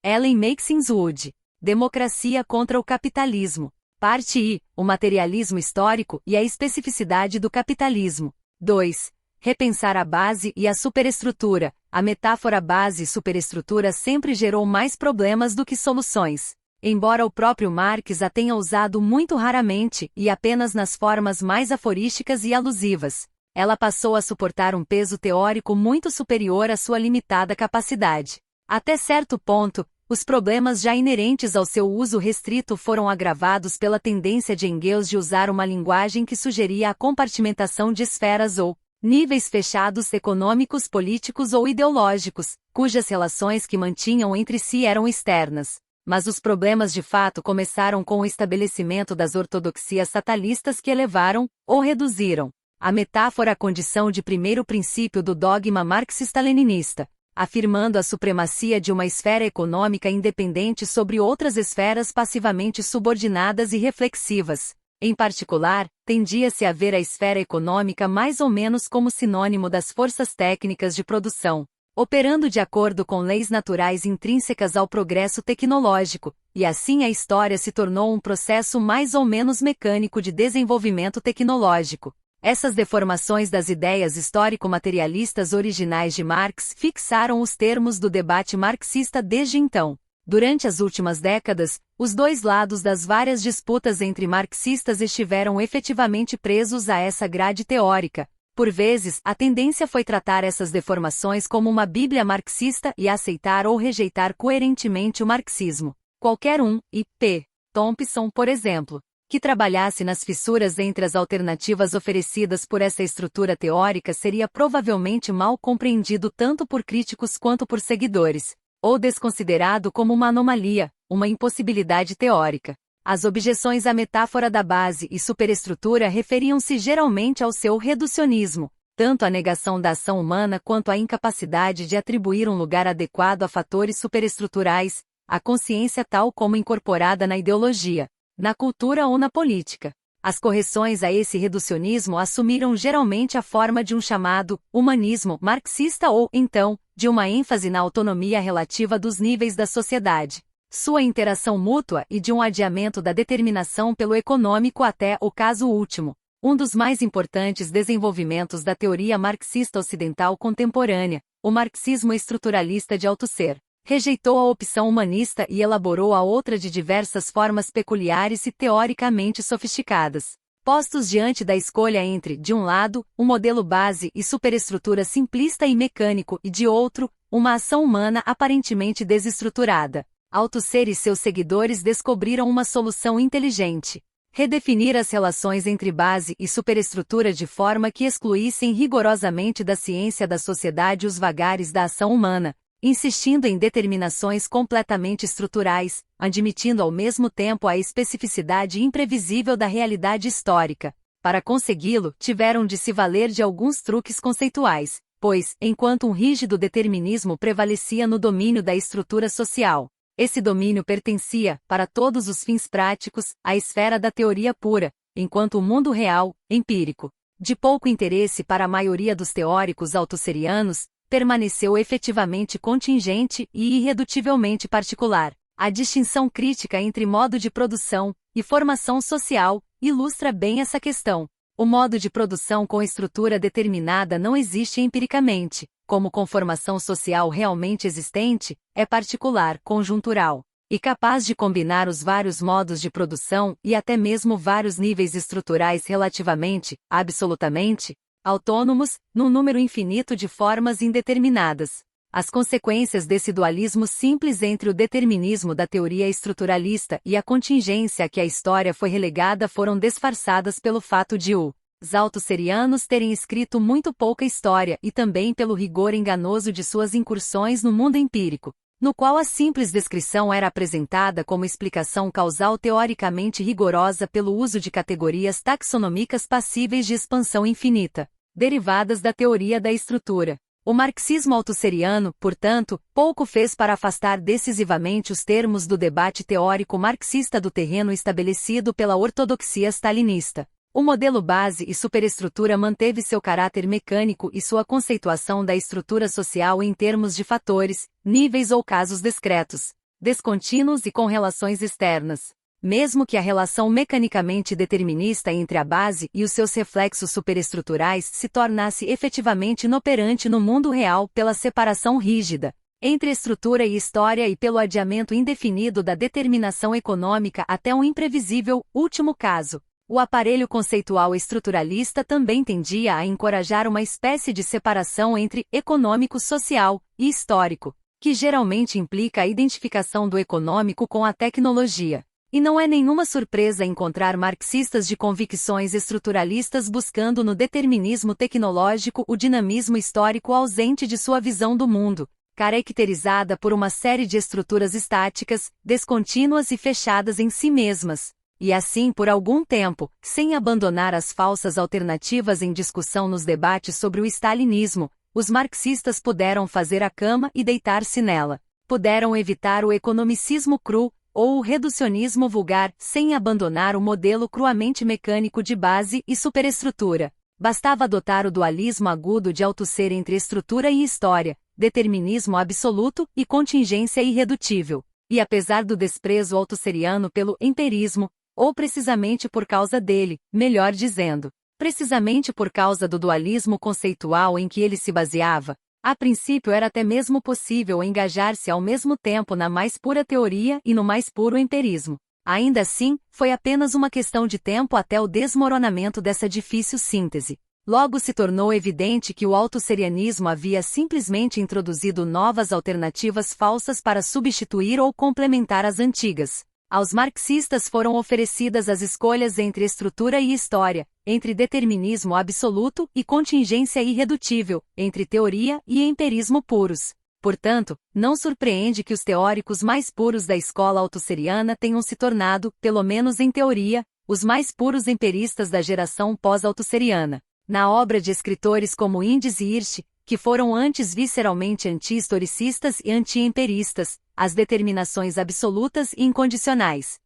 Ellen Maxine Wood. Democracia contra o capitalismo. Parte I. O materialismo histórico e a especificidade do capitalismo. 2. Repensar a base e a superestrutura. A metáfora base e superestrutura sempre gerou mais problemas do que soluções. Embora o próprio Marx a tenha usado muito raramente e apenas nas formas mais aforísticas e alusivas, ela passou a suportar um peso teórico muito superior à sua limitada capacidade. Até certo ponto, os problemas já inerentes ao seu uso restrito foram agravados pela tendência de Engels de usar uma linguagem que sugeria a compartimentação de esferas ou níveis fechados econômicos, políticos ou ideológicos, cujas relações que mantinham entre si eram externas. Mas os problemas de fato começaram com o estabelecimento das ortodoxias fatalistas que elevaram, ou reduziram, a metáfora à condição de primeiro princípio do dogma marxista-leninista, afirmando a supremacia de uma esfera econômica independente sobre outras esferas passivamente subordinadas e reflexivas. Em particular, tendia-se a ver a esfera econômica mais ou menos como sinônimo das forças técnicas de produção, operando de acordo com leis naturais intrínsecas ao progresso tecnológico, e assim a história se tornou um processo mais ou menos mecânico de desenvolvimento tecnológico. Essas deformações das ideias histórico-materialistas originais de Marx fixaram os termos do debate marxista desde então. Durante as últimas décadas, os dois lados das várias disputas entre marxistas estiveram efetivamente presos a essa grade teórica. Por vezes, a tendência foi tratar essas deformações como uma bíblia marxista e aceitar ou rejeitar coerentemente o marxismo. Qualquer um, e P. Thompson, por exemplo, que trabalhasse nas fissuras entre as alternativas oferecidas por essa estrutura teórica seria provavelmente mal compreendido tanto por críticos quanto por seguidores, ou desconsiderado como uma anomalia, uma impossibilidade teórica. As objeções à metáfora da base e superestrutura referiam-se geralmente ao seu reducionismo, tanto à negação da ação humana quanto à incapacidade de atribuir um lugar adequado a fatores superestruturais, a consciência tal como incorporada na ideologia, na cultura ou na política. As correções a esse reducionismo assumiram geralmente a forma de um chamado humanismo marxista ou, então, de uma ênfase na autonomia relativa dos níveis da sociedade, sua interação mútua e de um adiamento da determinação pelo econômico até o caso último. Um dos mais importantes desenvolvimentos da teoria marxista ocidental contemporânea, o marxismo estruturalista de Althusser, rejeitou a opção humanista e elaborou a outra de diversas formas peculiares e teoricamente sofisticadas. Postos diante da escolha entre, de um lado, um modelo base e superestrutura simplista e mecânico e de outro, uma ação humana aparentemente desestruturada, Althusser e seus seguidores descobriram uma solução inteligente: redefinir as relações entre base e superestrutura de forma que excluíssem rigorosamente da ciência da sociedade os vagares da ação humana, insistindo em determinações completamente estruturais, admitindo ao mesmo tempo a especificidade imprevisível da realidade histórica. Para consegui-lo, tiveram de se valer de alguns truques conceituais, pois, enquanto um rígido determinismo prevalecia no domínio da estrutura social, esse domínio pertencia, para todos os fins práticos, à esfera da teoria pura, enquanto o mundo real, empírico, de pouco interesse para a maioria dos teóricos althusserianos, permaneceu efetivamente contingente e irredutivelmente particular. A distinção crítica entre modo de produção e formação social ilustra bem essa questão. O modo de produção com estrutura determinada não existe empiricamente, como com formação social realmente existente, é particular, conjuntural, e capaz de combinar os vários modos de produção e até mesmo vários níveis estruturais relativamente, absolutamente, autônomos, num número infinito de formas indeterminadas. As consequências desse dualismo simples entre o determinismo da teoria estruturalista e a contingência a que a história foi relegada foram disfarçadas pelo fato de os althusserianos terem escrito muito pouca história e também pelo rigor enganoso de suas incursões no mundo empírico, no qual a simples descrição era apresentada como explicação causal teoricamente rigorosa pelo uso de categorias taxonômicas passíveis de expansão infinita, derivadas da teoria da estrutura. O marxismo althusseriano, portanto, pouco fez para afastar decisivamente os termos do debate teórico marxista do terreno estabelecido pela ortodoxia stalinista. O modelo base e superestrutura manteve seu caráter mecânico e sua conceituação da estrutura social em termos de fatores, níveis ou casos discretos. descontínuos e com relações externas. Mesmo que a relação mecanicamente determinista entre a base e os seus reflexos superestruturais se tornasse efetivamente inoperante no mundo real pela separação rígida entre estrutura e história e pelo adiamento indefinido da determinação econômica até um imprevisível último caso, o aparelho conceitual estruturalista também tendia a encorajar uma espécie de separação entre econômico-social e histórico, que geralmente implica a identificação do econômico com a tecnologia. E não é nenhuma surpresa encontrar marxistas de convicções estruturalistas buscando no determinismo tecnológico o dinamismo histórico ausente de sua visão do mundo, caracterizada por uma série de estruturas estáticas, descontínuas e fechadas em si mesmas. E assim por algum tempo, sem abandonar as falsas alternativas em discussão nos debates sobre o stalinismo, os marxistas puderam fazer a cama e deitar-se nela. Puderam evitar o economicismo cru, ou o reducionismo vulgar, sem abandonar o modelo cruamente mecânico de base e superestrutura. Bastava adotar o dualismo agudo de Althusser entre estrutura e história, determinismo absoluto e contingência irredutível. E apesar do desprezo althusseriano pelo empirismo, ou precisamente por causa dele, melhor dizendo, precisamente por causa do dualismo conceitual em que ele se baseava, a princípio era até mesmo possível engajar-se ao mesmo tempo na mais pura teoria e no mais puro empirismo. Ainda assim, foi apenas uma questão de tempo até o desmoronamento dessa difícil síntese. Logo se tornou evidente que o althusserianismo havia simplesmente introduzido novas alternativas falsas para substituir ou complementar as antigas. Aos marxistas foram oferecidas as escolhas entre estrutura e história, entre determinismo absoluto e contingência irredutível, entre teoria e empirismo puros. Portanto, não surpreende que os teóricos mais puros da escola althusseriana tenham se tornado, pelo menos em teoria, os mais puros empiristas da geração pós-althusseriana. Na obra de escritores como Indes e Hirsch, que foram antes visceralmente anti-historicistas e anti-empiristas, as determinações absolutas e incondicionais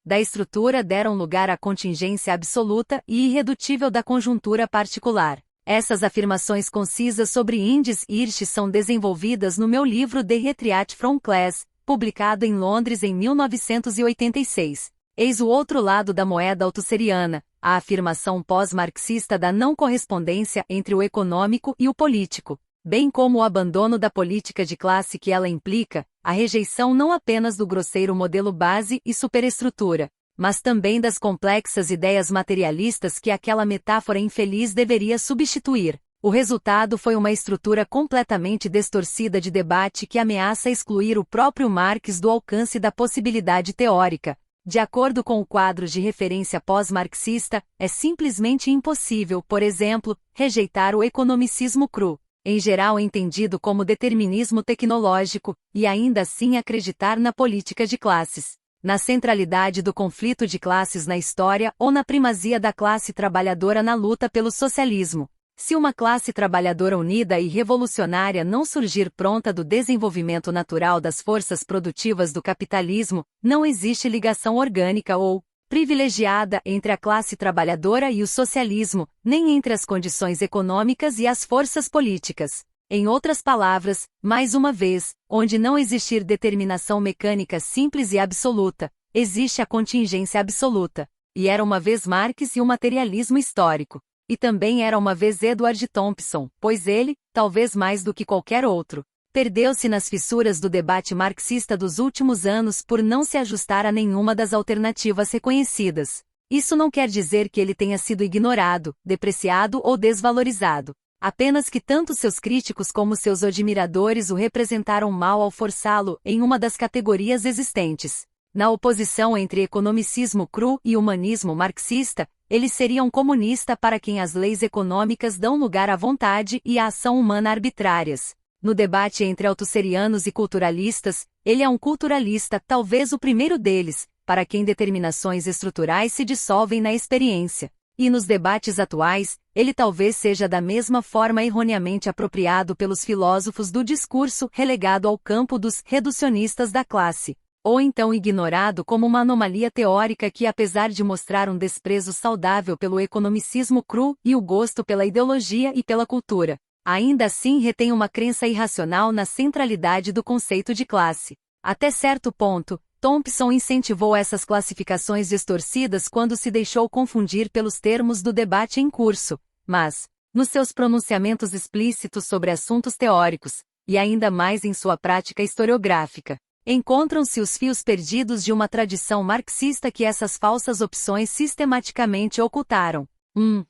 da estrutura deram lugar à contingência absoluta e irredutível da conjuntura particular. Essas afirmações concisas sobre Indes e Hirsch são desenvolvidas no meu livro The Retreat from Class, publicado em Londres em 1986. Eis o outro lado da moeda althusseriana, a afirmação pós-marxista da não correspondência entre o econômico e o político, bem como o abandono da política de classe que ela implica, a rejeição não apenas do grosseiro modelo base e superestrutura, mas também das complexas ideias materialistas que aquela metáfora infeliz deveria substituir. O resultado foi uma estrutura completamente distorcida de debate que ameaça excluir o próprio Marx do alcance da possibilidade teórica. De acordo com o quadro de referência pós-marxista, é simplesmente impossível, por exemplo, rejeitar o economicismo cru, em geral entendido como determinismo tecnológico, e ainda assim acreditar na política de classes, na centralidade do conflito de classes na história ou na primazia da classe trabalhadora na luta pelo socialismo. Se uma classe trabalhadora unida e revolucionária não surgir pronta do desenvolvimento natural das forças produtivas do capitalismo, não existe ligação orgânica ou privilegiada entre a classe trabalhadora e o socialismo, nem entre as condições econômicas e as forças políticas. Em outras palavras, mais uma vez, onde não existir determinação mecânica simples e absoluta, existe a contingência absoluta. E era uma vez Marx e o materialismo histórico. E também era uma vez Edward Thompson, pois ele, talvez mais do que qualquer outro, perdeu-se nas fissuras do debate marxista dos últimos anos por não se ajustar a nenhuma das alternativas reconhecidas. Isso não quer dizer que ele tenha sido ignorado, depreciado ou desvalorizado. Apenas que tanto seus críticos como seus admiradores o representaram mal ao forçá-lo em uma das categorias existentes. Na oposição entre economicismo cru e humanismo marxista, ele seria um comunista para quem as leis econômicas dão lugar à vontade e à ação humana arbitrárias. No debate entre althusserianos e culturalistas, ele é um culturalista, talvez o primeiro deles, para quem determinações estruturais se dissolvem na experiência. E nos debates atuais, ele talvez seja da mesma forma erroneamente apropriado pelos filósofos do discurso relegado ao campo dos reducionistas da classe, ou então ignorado como uma anomalia teórica que, apesar de mostrar um desprezo saudável pelo economicismo cru e o gosto pela ideologia e pela cultura, ainda assim retém uma crença irracional na centralidade do conceito de classe. Até certo ponto, Thompson incentivou essas classificações distorcidas quando se deixou confundir pelos termos do debate em curso, mas, nos seus pronunciamentos explícitos sobre assuntos teóricos, e ainda mais em sua prática historiográfica, encontram-se os fios perdidos de uma tradição marxista que essas falsas opções sistematicamente ocultaram. 1.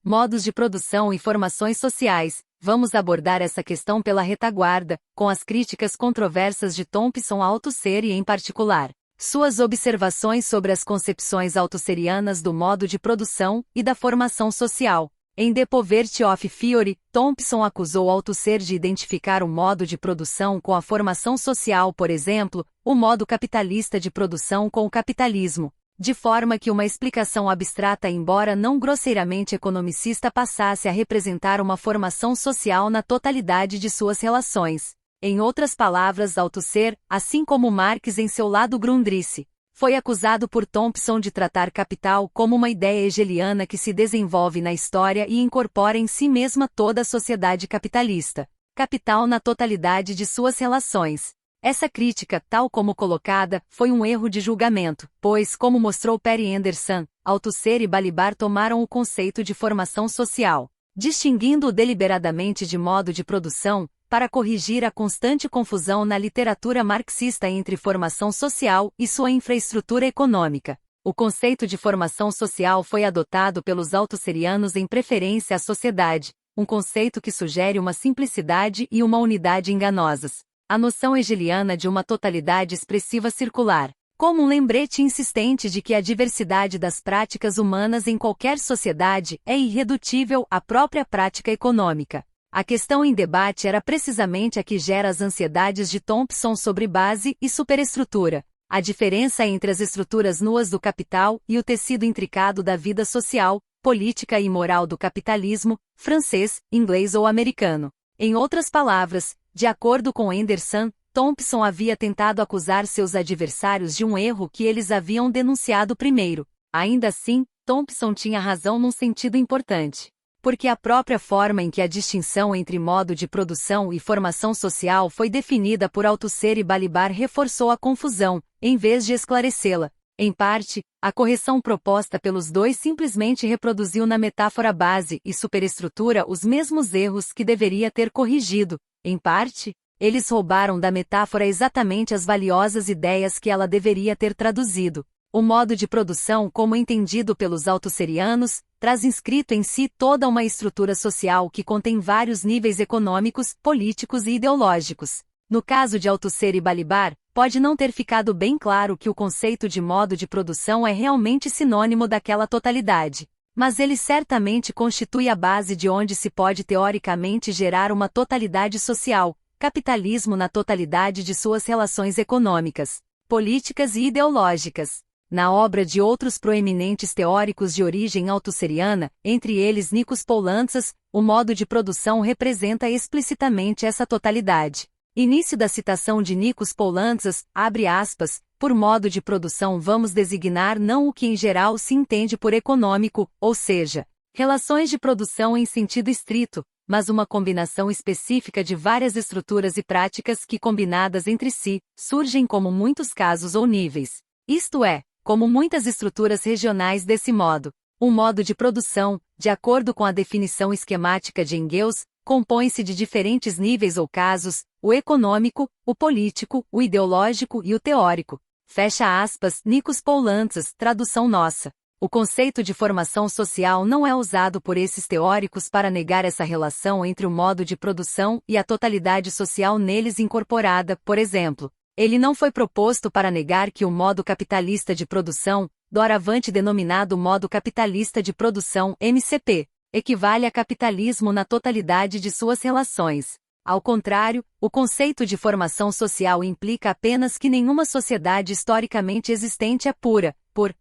Modos de produção e formações sociais. Vamos abordar essa questão pela retaguarda, com as críticas controversas de Thompson a Althusser e, em particular, suas observações sobre as concepções althusserianas do modo de produção e da formação social. Em The Poverty of Theory, Thompson acusou Althusser de identificar o modo de produção com a formação social, por exemplo, o modo capitalista de produção com o capitalismo, de forma que uma explicação abstrata, embora não grosseiramente economicista, passasse a representar uma formação social na totalidade de suas relações. Em outras palavras, Althusser, assim como Marx em seu lado Grundrisse, foi acusado por Thompson de tratar capital como uma ideia hegeliana que se desenvolve na história e incorpora em si mesma toda a sociedade capitalista. Capital na totalidade de suas relações. Essa crítica, tal como colocada, foi um erro de julgamento, pois, como mostrou Perry Anderson, Althusser e Balibar tomaram o conceito de formação social, distinguindo-o deliberadamente de modo de produção, para corrigir a constante confusão na literatura marxista entre formação social e sua infraestrutura econômica. O conceito de formação social foi adotado pelos althusserianos em preferência à sociedade, um conceito que sugere uma simplicidade e uma unidade enganosas. A noção hegeliana de uma totalidade expressiva circular, como um lembrete insistente de que a diversidade das práticas humanas em qualquer sociedade é irredutível à própria prática econômica. A questão em debate era precisamente a que gera as ansiedades de Thompson sobre base e superestrutura, a diferença entre as estruturas nuas do capital e o tecido intricado da vida social, política e moral do capitalismo, francês, inglês ou americano. Em outras palavras, de acordo com Anderson, Thompson havia tentado acusar seus adversários de um erro que eles haviam denunciado primeiro. Ainda assim, Thompson tinha razão num sentido importante. Porque a própria forma em que a distinção entre modo de produção e formação social foi definida por Althusser e Balibar reforçou a confusão, em vez de esclarecê-la. Em parte, a correção proposta pelos dois simplesmente reproduziu na metáfora base e superestrutura os mesmos erros que deveria ter corrigido. Em parte, eles roubaram da metáfora exatamente as valiosas ideias que ela deveria ter traduzido. O modo de produção, como entendido pelos althusserianos, traz inscrito em si toda uma estrutura social que contém vários níveis econômicos, políticos e ideológicos. No caso de Althusser e Balibar, pode não ter ficado bem claro que o conceito de modo de produção é realmente sinônimo daquela totalidade. Mas ele certamente constitui a base de onde se pode teoricamente gerar uma totalidade social, capitalismo na totalidade de suas relações econômicas, políticas e ideológicas. Na obra de outros proeminentes teóricos de origem althusseriana, entre eles Nikos Poulantzas, o modo de produção representa explicitamente essa totalidade. Início da citação de Nikos Poulantzas, abre aspas, por modo de produção vamos designar não o que em geral se entende por econômico, ou seja, relações de produção em sentido estrito, mas uma combinação específica de várias estruturas e práticas que, combinadas entre si, surgem como muitos casos ou níveis. Isto é, como muitas estruturas regionais desse modo. Um modo de produção, de acordo com a definição esquemática de Engels, compõe-se de diferentes níveis ou casos, o econômico, o político, o ideológico e o teórico. Fecha aspas, Nikos Poulantzas, tradução nossa. O conceito de formação social não é usado por esses teóricos para negar essa relação entre o modo de produção e a totalidade social neles incorporada, por exemplo. Ele não foi proposto para negar que o modo capitalista de produção, doravante denominado modo capitalista de produção (MCP), equivale a capitalismo na totalidade de suas relações. Ao contrário, o conceito de formação social implica apenas que nenhuma sociedade historicamente existente é pura. Por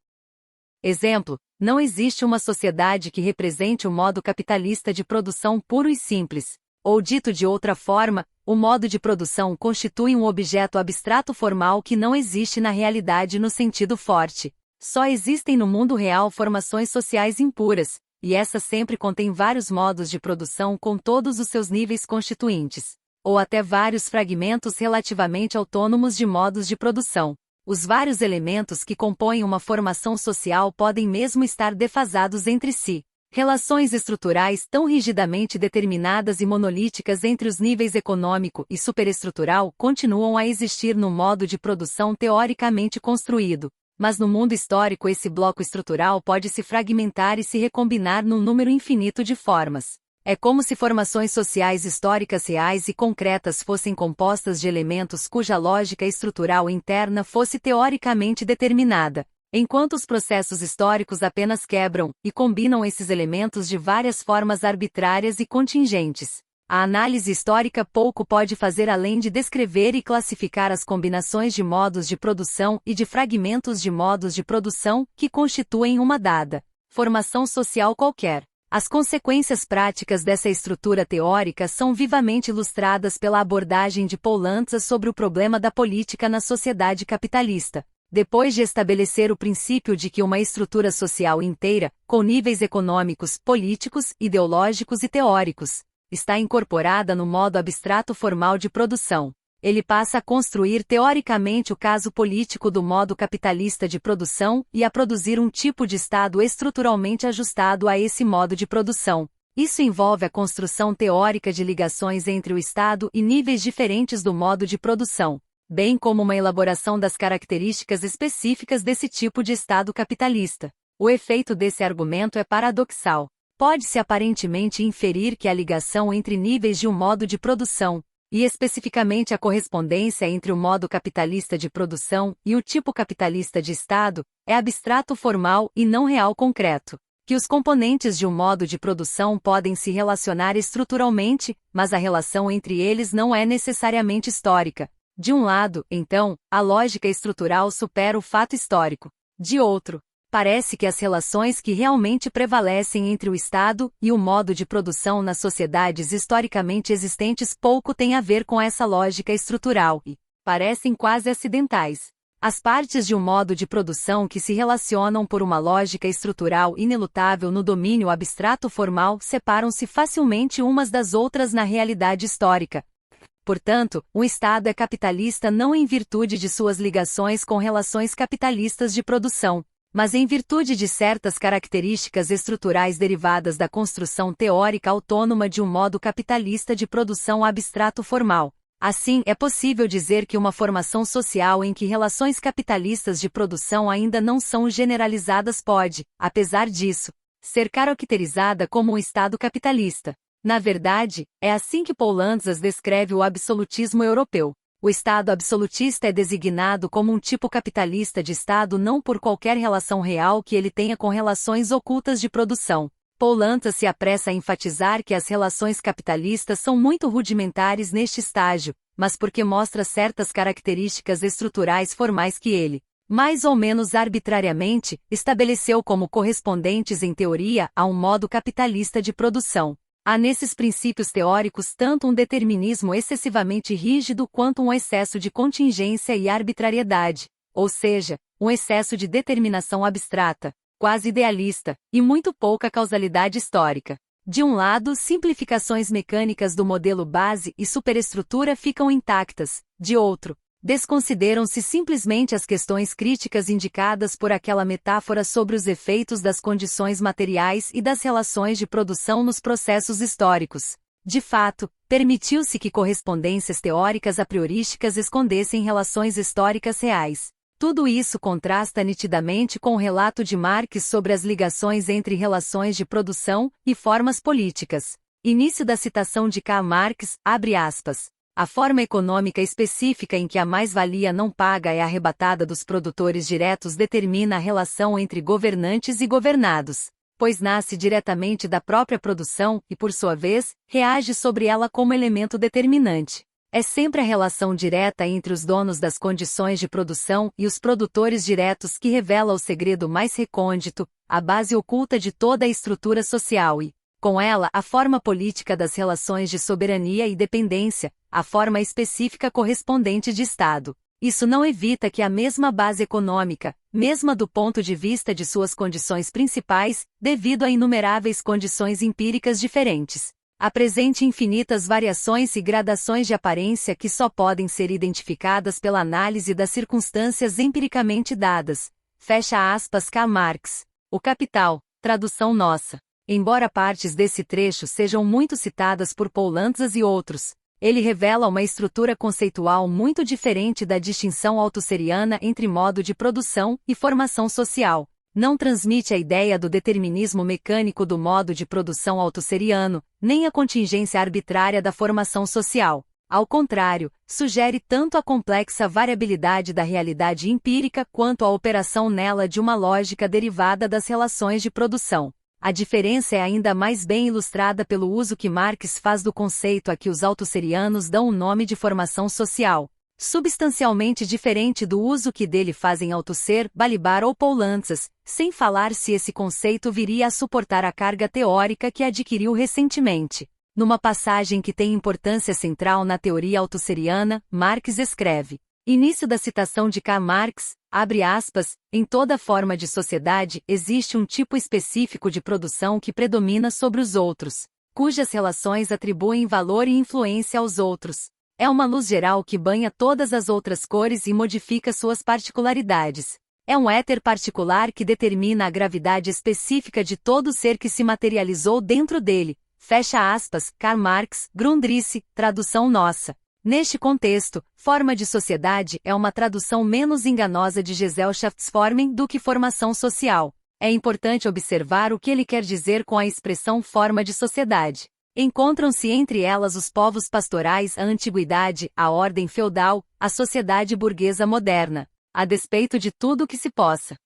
exemplo, não existe uma sociedade que represente o modo capitalista de produção puro e simples. Ou dito de outra forma, o modo de produção constitui um objeto abstrato formal que não existe na realidade no sentido forte. Só existem no mundo real formações sociais impuras, e essa sempre contém vários modos de produção com todos os seus níveis constituintes. ou até vários fragmentos relativamente autônomos de modos de produção. Os vários elementos que compõem uma formação social podem mesmo estar defasados entre si. Relações estruturais tão rigidamente determinadas e monolíticas entre os níveis econômico e superestrutural continuam a existir no modo de produção teoricamente construído, mas no mundo histórico esse bloco estrutural pode se fragmentar e se recombinar num número infinito de formas. É como se formações sociais históricas reais e concretas fossem compostas de elementos cuja lógica estrutural interna fosse teoricamente determinada, enquanto os processos históricos apenas quebram e combinam esses elementos de várias formas arbitrárias e contingentes. A análise histórica pouco pode fazer além de descrever e classificar as combinações de modos de produção e de fragmentos de modos de produção que constituem uma dada formação social qualquer. As consequências práticas dessa estrutura teórica são vivamente ilustradas pela abordagem de Paul Lanza sobre o problema da política na sociedade capitalista. Depois de estabelecer o princípio de que uma estrutura social inteira, com níveis econômicos, políticos, ideológicos e teóricos, está incorporada no modo abstrato formal de produção, ele passa a construir teoricamente o caso político do modo capitalista de produção e a produzir um tipo de Estado estruturalmente ajustado a esse modo de produção. Isso envolve a construção teórica de ligações entre o Estado e níveis diferentes do modo de produção, bem como uma elaboração das características específicas desse tipo de Estado capitalista. O efeito desse argumento é paradoxal. Pode-se aparentemente inferir que a ligação entre níveis de um modo de produção, e especificamente a correspondência entre o modo capitalista de produção e o tipo capitalista de Estado, é abstrato formal e não real concreto. Que os componentes de um modo de produção podem se relacionar estruturalmente, mas a relação entre eles não é necessariamente histórica. De um lado, então, a lógica estrutural supera o fato histórico. De outro, parece que as relações que realmente prevalecem entre o Estado e o modo de produção nas sociedades historicamente existentes pouco têm a ver com essa lógica estrutural e parecem quase acidentais. As partes de um modo de produção que se relacionam por uma lógica estrutural inelutável no domínio abstrato formal separam-se facilmente umas das outras na realidade histórica. Portanto, um Estado é capitalista não em virtude de suas ligações com relações capitalistas de produção, mas em virtude de certas características estruturais derivadas da construção teórica autônoma de um modo capitalista de produção abstrato formal. Assim, é possível dizer que uma formação social em que relações capitalistas de produção ainda não são generalizadas pode, apesar disso, ser caracterizada como um Estado capitalista. Na verdade, é assim que Paul Lanza descreve o absolutismo europeu. O Estado absolutista é designado como um tipo capitalista de Estado não por qualquer relação real que ele tenha com relações ocultas de produção. Paul Lanza se apressa a enfatizar que as relações capitalistas são muito rudimentares neste estágio, mas porque mostra certas características estruturais formais que ele, mais ou menos arbitrariamente, estabeleceu como correspondentes em teoria a um modo capitalista de produção. Há nesses princípios teóricos tanto um determinismo excessivamente rígido quanto um excesso de contingência e arbitrariedade, ou seja, um excesso de determinação abstrata, quase idealista, e muito pouca causalidade histórica. De um lado, simplificações mecânicas do modelo base e superestrutura ficam intactas, de outro, desconsideram-se simplesmente as questões críticas indicadas por aquela metáfora sobre os efeitos das condições materiais e das relações de produção nos processos históricos. De fato, permitiu-se que correspondências teóricas a priorísticas escondessem relações históricas reais. Tudo isso contrasta nitidamente com o relato de Marx sobre as ligações entre relações de produção e formas políticas. Início da citação de Karl Marx, abre aspas. A forma econômica específica em que a mais-valia não paga é arrebatada dos produtores diretos determina a relação entre governantes e governados, pois nasce diretamente da própria produção e, por sua vez, reage sobre ela como elemento determinante. É sempre a relação direta entre os donos das condições de produção e os produtores diretos que revela o segredo mais recôndito, a base oculta de toda a estrutura social e, com ela, a forma política das relações de soberania e dependência, a forma específica correspondente de Estado. Isso não evita que a mesma base econômica, mesma do ponto de vista de suas condições principais, devido a inumeráveis condições empíricas diferentes, apresente infinitas variações e gradações de aparência que só podem ser identificadas pela análise das circunstâncias empiricamente dadas. Fecha aspas. Karl Marx. O Capital. Tradução nossa. Embora partes desse trecho sejam muito citadas por Paul Lantzas e outros, ele revela uma estrutura conceitual muito diferente da distinção altusseriana entre modo de produção e formação social. Não transmite a ideia do determinismo mecânico do modo de produção altusseriano, nem a contingência arbitrária da formação social. Ao contrário, sugere tanto a complexa variabilidade da realidade empírica quanto a operação nela de uma lógica derivada das relações de produção. A diferença é ainda mais bem ilustrada pelo uso que Marx faz do conceito a que os altusserianos dão o nome de formação social, substancialmente diferente do uso que dele fazem Althusser, Balibar ou Paul Lantzas, sem falar se esse conceito viria a suportar a carga teórica que adquiriu recentemente. Numa passagem que tem importância central na teoria althusseriana, Marx escreve: início da citação de Karl Marx, abre aspas, em toda forma de sociedade existe um tipo específico de produção que predomina sobre os outros, cujas relações atribuem valor e influência aos outros. É uma luz geral que banha todas as outras cores e modifica suas particularidades. É um éter particular que determina a gravidade específica de todo ser que se materializou dentro dele. Fecha aspas. Karl Marx, Grundrisse, tradução nossa. Neste contexto, forma de sociedade é uma tradução menos enganosa de Gesellschaftsformen do que formação social. É importante observar o que ele quer dizer com a expressão forma de sociedade. Encontram-se entre elas os povos pastorais, a antiguidade, a ordem feudal, a sociedade burguesa moderna, a despeito de tudo que se possa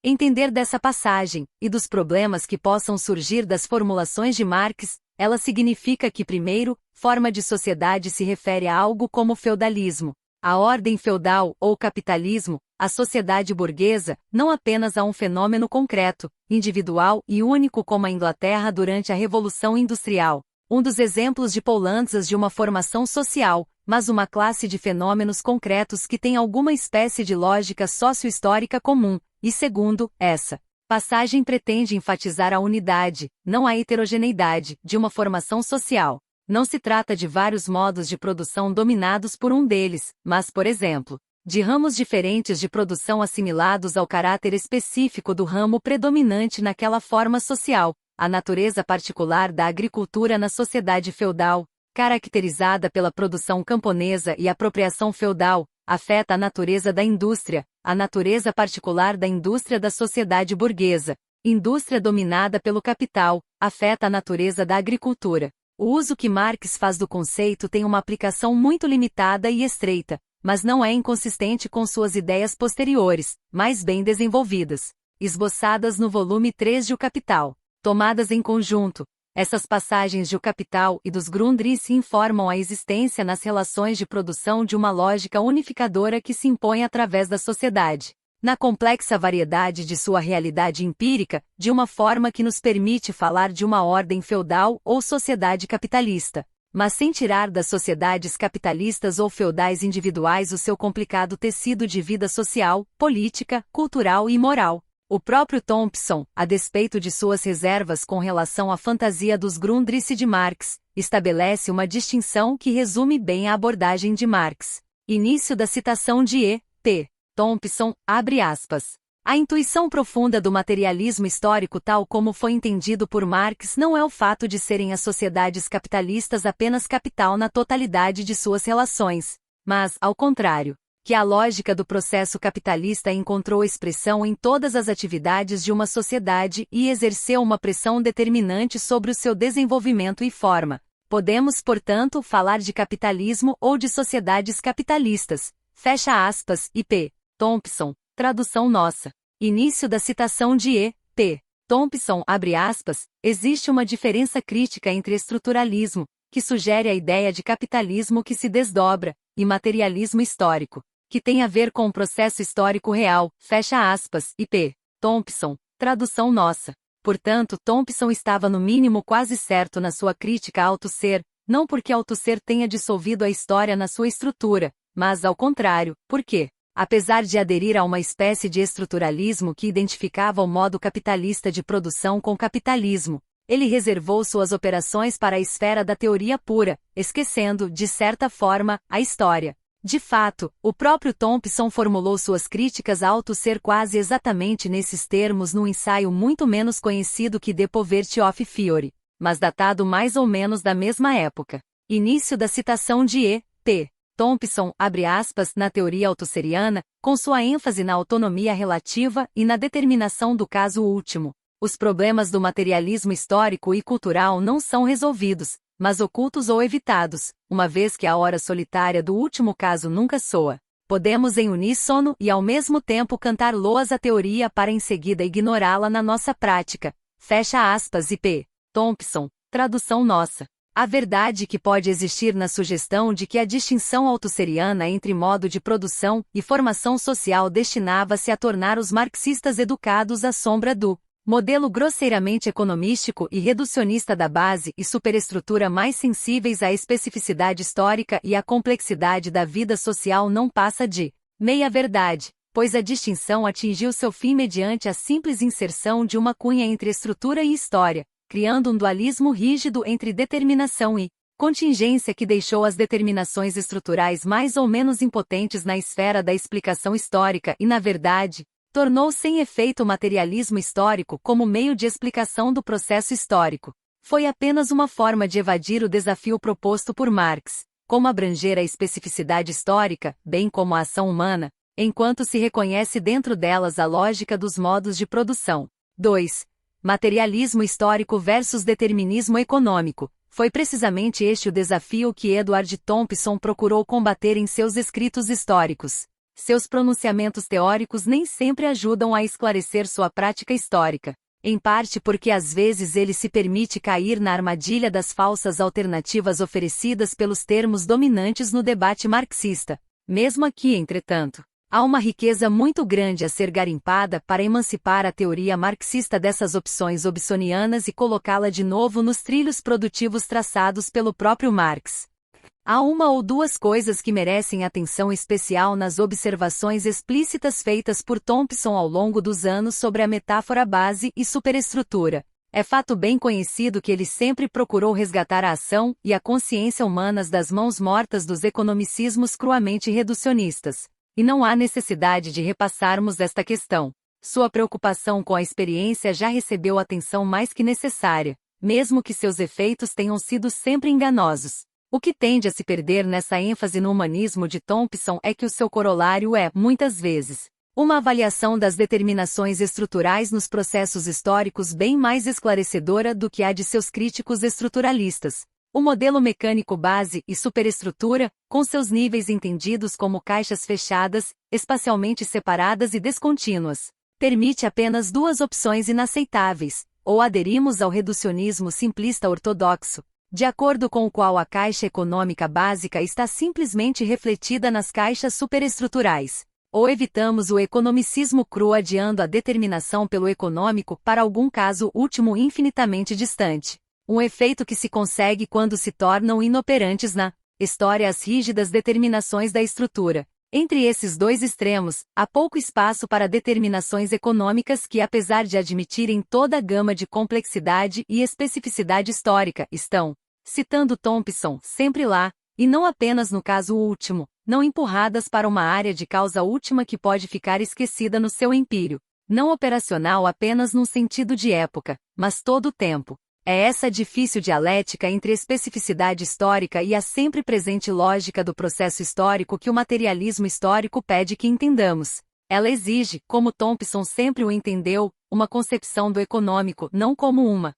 entender dessa passagem, e dos problemas que possam surgir das formulações de Marx. Ela significa que, primeiro, forma de sociedade se refere a algo como o feudalismo, a ordem feudal ou capitalismo, a sociedade burguesa, não apenas a um fenômeno concreto, individual e único como a Inglaterra durante a Revolução Industrial, um dos exemplos de Paul Lantzas de uma formação social, mas uma classe de fenômenos concretos que tem alguma espécie de lógica sócio-histórica comum, e segundo, essa passagem pretende enfatizar a unidade, não a heterogeneidade, de uma formação social. Não se trata de vários modos de produção dominados por um deles, mas, por exemplo, de ramos diferentes de produção assimilados ao caráter específico do ramo predominante naquela forma social, a natureza particular da agricultura na sociedade feudal, caracterizada pela produção camponesa e apropriação feudal, afeta a natureza da indústria, a natureza particular da indústria da sociedade burguesa, indústria dominada pelo capital, afeta a natureza da agricultura. O uso que Marx faz do conceito tem uma aplicação muito limitada e estreita, mas não é inconsistente com suas ideias posteriores, mais bem desenvolvidas, esboçadas no volume 3 de O Capital. Tomadas em conjunto, essas passagens de O Capital e dos Grundrisse informam a existência nas relações de produção de uma lógica unificadora que se impõe através da sociedade, na complexa variedade de sua realidade empírica, de uma forma que nos permite falar de uma ordem feudal ou sociedade capitalista, mas sem tirar das sociedades capitalistas ou feudais individuais o seu complicado tecido de vida social, política, cultural e moral. O próprio Thompson, a despeito de suas reservas com relação à fantasia dos Grundrisse de Marx, estabelece uma distinção que resume bem a abordagem de Marx. Início da citação de E. P. Thompson, abre aspas. A intuição profunda do materialismo histórico tal como foi entendido por Marx não é o fato de serem as sociedades capitalistas apenas capital na totalidade de suas relações, mas, ao contrário, que a lógica do processo capitalista encontrou expressão em todas as atividades de uma sociedade e exerceu uma pressão determinante sobre o seu desenvolvimento e forma. Podemos, portanto, falar de capitalismo ou de sociedades capitalistas. Fecha aspas. I. P. Thompson, tradução nossa. Início da citação de E. P. Thompson, abre aspas, existe uma diferença crítica entre estruturalismo, que sugere a ideia de capitalismo que se desdobra, e materialismo histórico, que tem a ver com o processo histórico real, fecha aspas. I. P. Thompson, tradução nossa. Portanto, Thompson estava no mínimo quase certo na sua crítica a Althusser, não porque Althusser tenha dissolvido a história na sua estrutura, mas ao contrário, porque, apesar de aderir a uma espécie de estruturalismo que identificava o modo capitalista de produção com capitalismo, Ele reservou suas operações para a esfera da teoria pura, esquecendo, de certa forma, a história. De fato, o próprio Thompson formulou suas críticas a Althusser quase exatamente nesses termos num ensaio muito menos conhecido que De Poverty of Theory, mas datado mais ou menos da mesma época. Início da citação de E. P. Thompson, abre aspas, na teoria althusseriana, com sua ênfase na autonomia relativa e na determinação do caso último. Os problemas do materialismo histórico e cultural não são resolvidos, mas ocultos ou evitados, uma vez que a hora solitária do último caso nunca soa. Podemos em uníssono e ao mesmo tempo cantar loas à teoria para em seguida ignorá-la na nossa prática. Fecha aspas. E P. Thompson, tradução nossa. A verdade que pode existir na sugestão de que a distinção althusseriana entre modo de produção e formação social destinava-se a tornar os marxistas educados à sombra do modelo grosseiramente economístico e reducionista da base e superestrutura mais sensíveis à especificidade histórica e à complexidade da vida social não passa de meia-verdade, pois a distinção atingiu seu fim mediante a simples inserção de uma cunha entre estrutura e história, criando um dualismo rígido entre determinação e contingência que deixou as determinações estruturais mais ou menos impotentes na esfera da explicação histórica e, na verdade, tornou sem efeito o materialismo histórico como meio de explicação do processo histórico. Foi apenas uma forma de evadir o desafio proposto por Marx, como abranger a especificidade histórica, bem como a ação humana, enquanto se reconhece dentro delas a lógica dos modos de produção. 2. Materialismo histórico versus determinismo econômico. Foi precisamente este o desafio que Edward Thompson procurou combater em seus escritos históricos. Seus pronunciamentos teóricos nem sempre ajudam a esclarecer sua prática histórica, em parte porque às vezes ele se permite cair na armadilha das falsas alternativas oferecidas pelos termos dominantes no debate marxista. Mesmo aqui, entretanto, há uma riqueza muito grande a ser garimpada para emancipar a teoria marxista dessas opções hobsonianas e colocá-la de novo nos trilhos produtivos traçados pelo próprio Marx. Há uma ou duas coisas que merecem atenção especial nas observações explícitas feitas por Thompson ao longo dos anos sobre a metáfora base e superestrutura. É fato bem conhecido que ele sempre procurou resgatar a ação e a consciência humanas das mãos mortas dos economicismos cruamente reducionistas. E não há necessidade de repassarmos esta questão. Sua preocupação com a experiência já recebeu atenção mais que necessária, mesmo que seus efeitos tenham sido sempre enganosos. O que tende a se perder nessa ênfase no humanismo de Thompson é que o seu corolário é, muitas vezes, uma avaliação das determinações estruturais nos processos históricos bem mais esclarecedora do que a de seus críticos estruturalistas. O modelo mecânico base e superestrutura, com seus níveis entendidos como caixas fechadas, espacialmente separadas e descontínuas, permite apenas duas opções inaceitáveis: ou aderimos ao reducionismo simplista ortodoxo, de acordo com o qual a caixa econômica básica está simplesmente refletida nas caixas superestruturais, ou evitamos o economicismo cru adiando a determinação pelo econômico para algum caso último infinitamente distante. Um efeito que se consegue quando se tornam inoperantes na história as rígidas determinações da estrutura. Entre esses dois extremos, há pouco espaço para determinações econômicas que, apesar de admitirem toda a gama de complexidade e especificidade histórica, estão, citando Thompson, sempre lá, e não apenas no caso último, não empurradas para uma área de causa última que pode ficar esquecida no seu empírio, não operacional apenas num sentido de época, mas todo o tempo. É essa difícil dialética entre especificidade histórica e a sempre presente lógica do processo histórico que o materialismo histórico pede que entendamos. Ela exige, como Thompson sempre o entendeu, uma concepção do econômico não como uma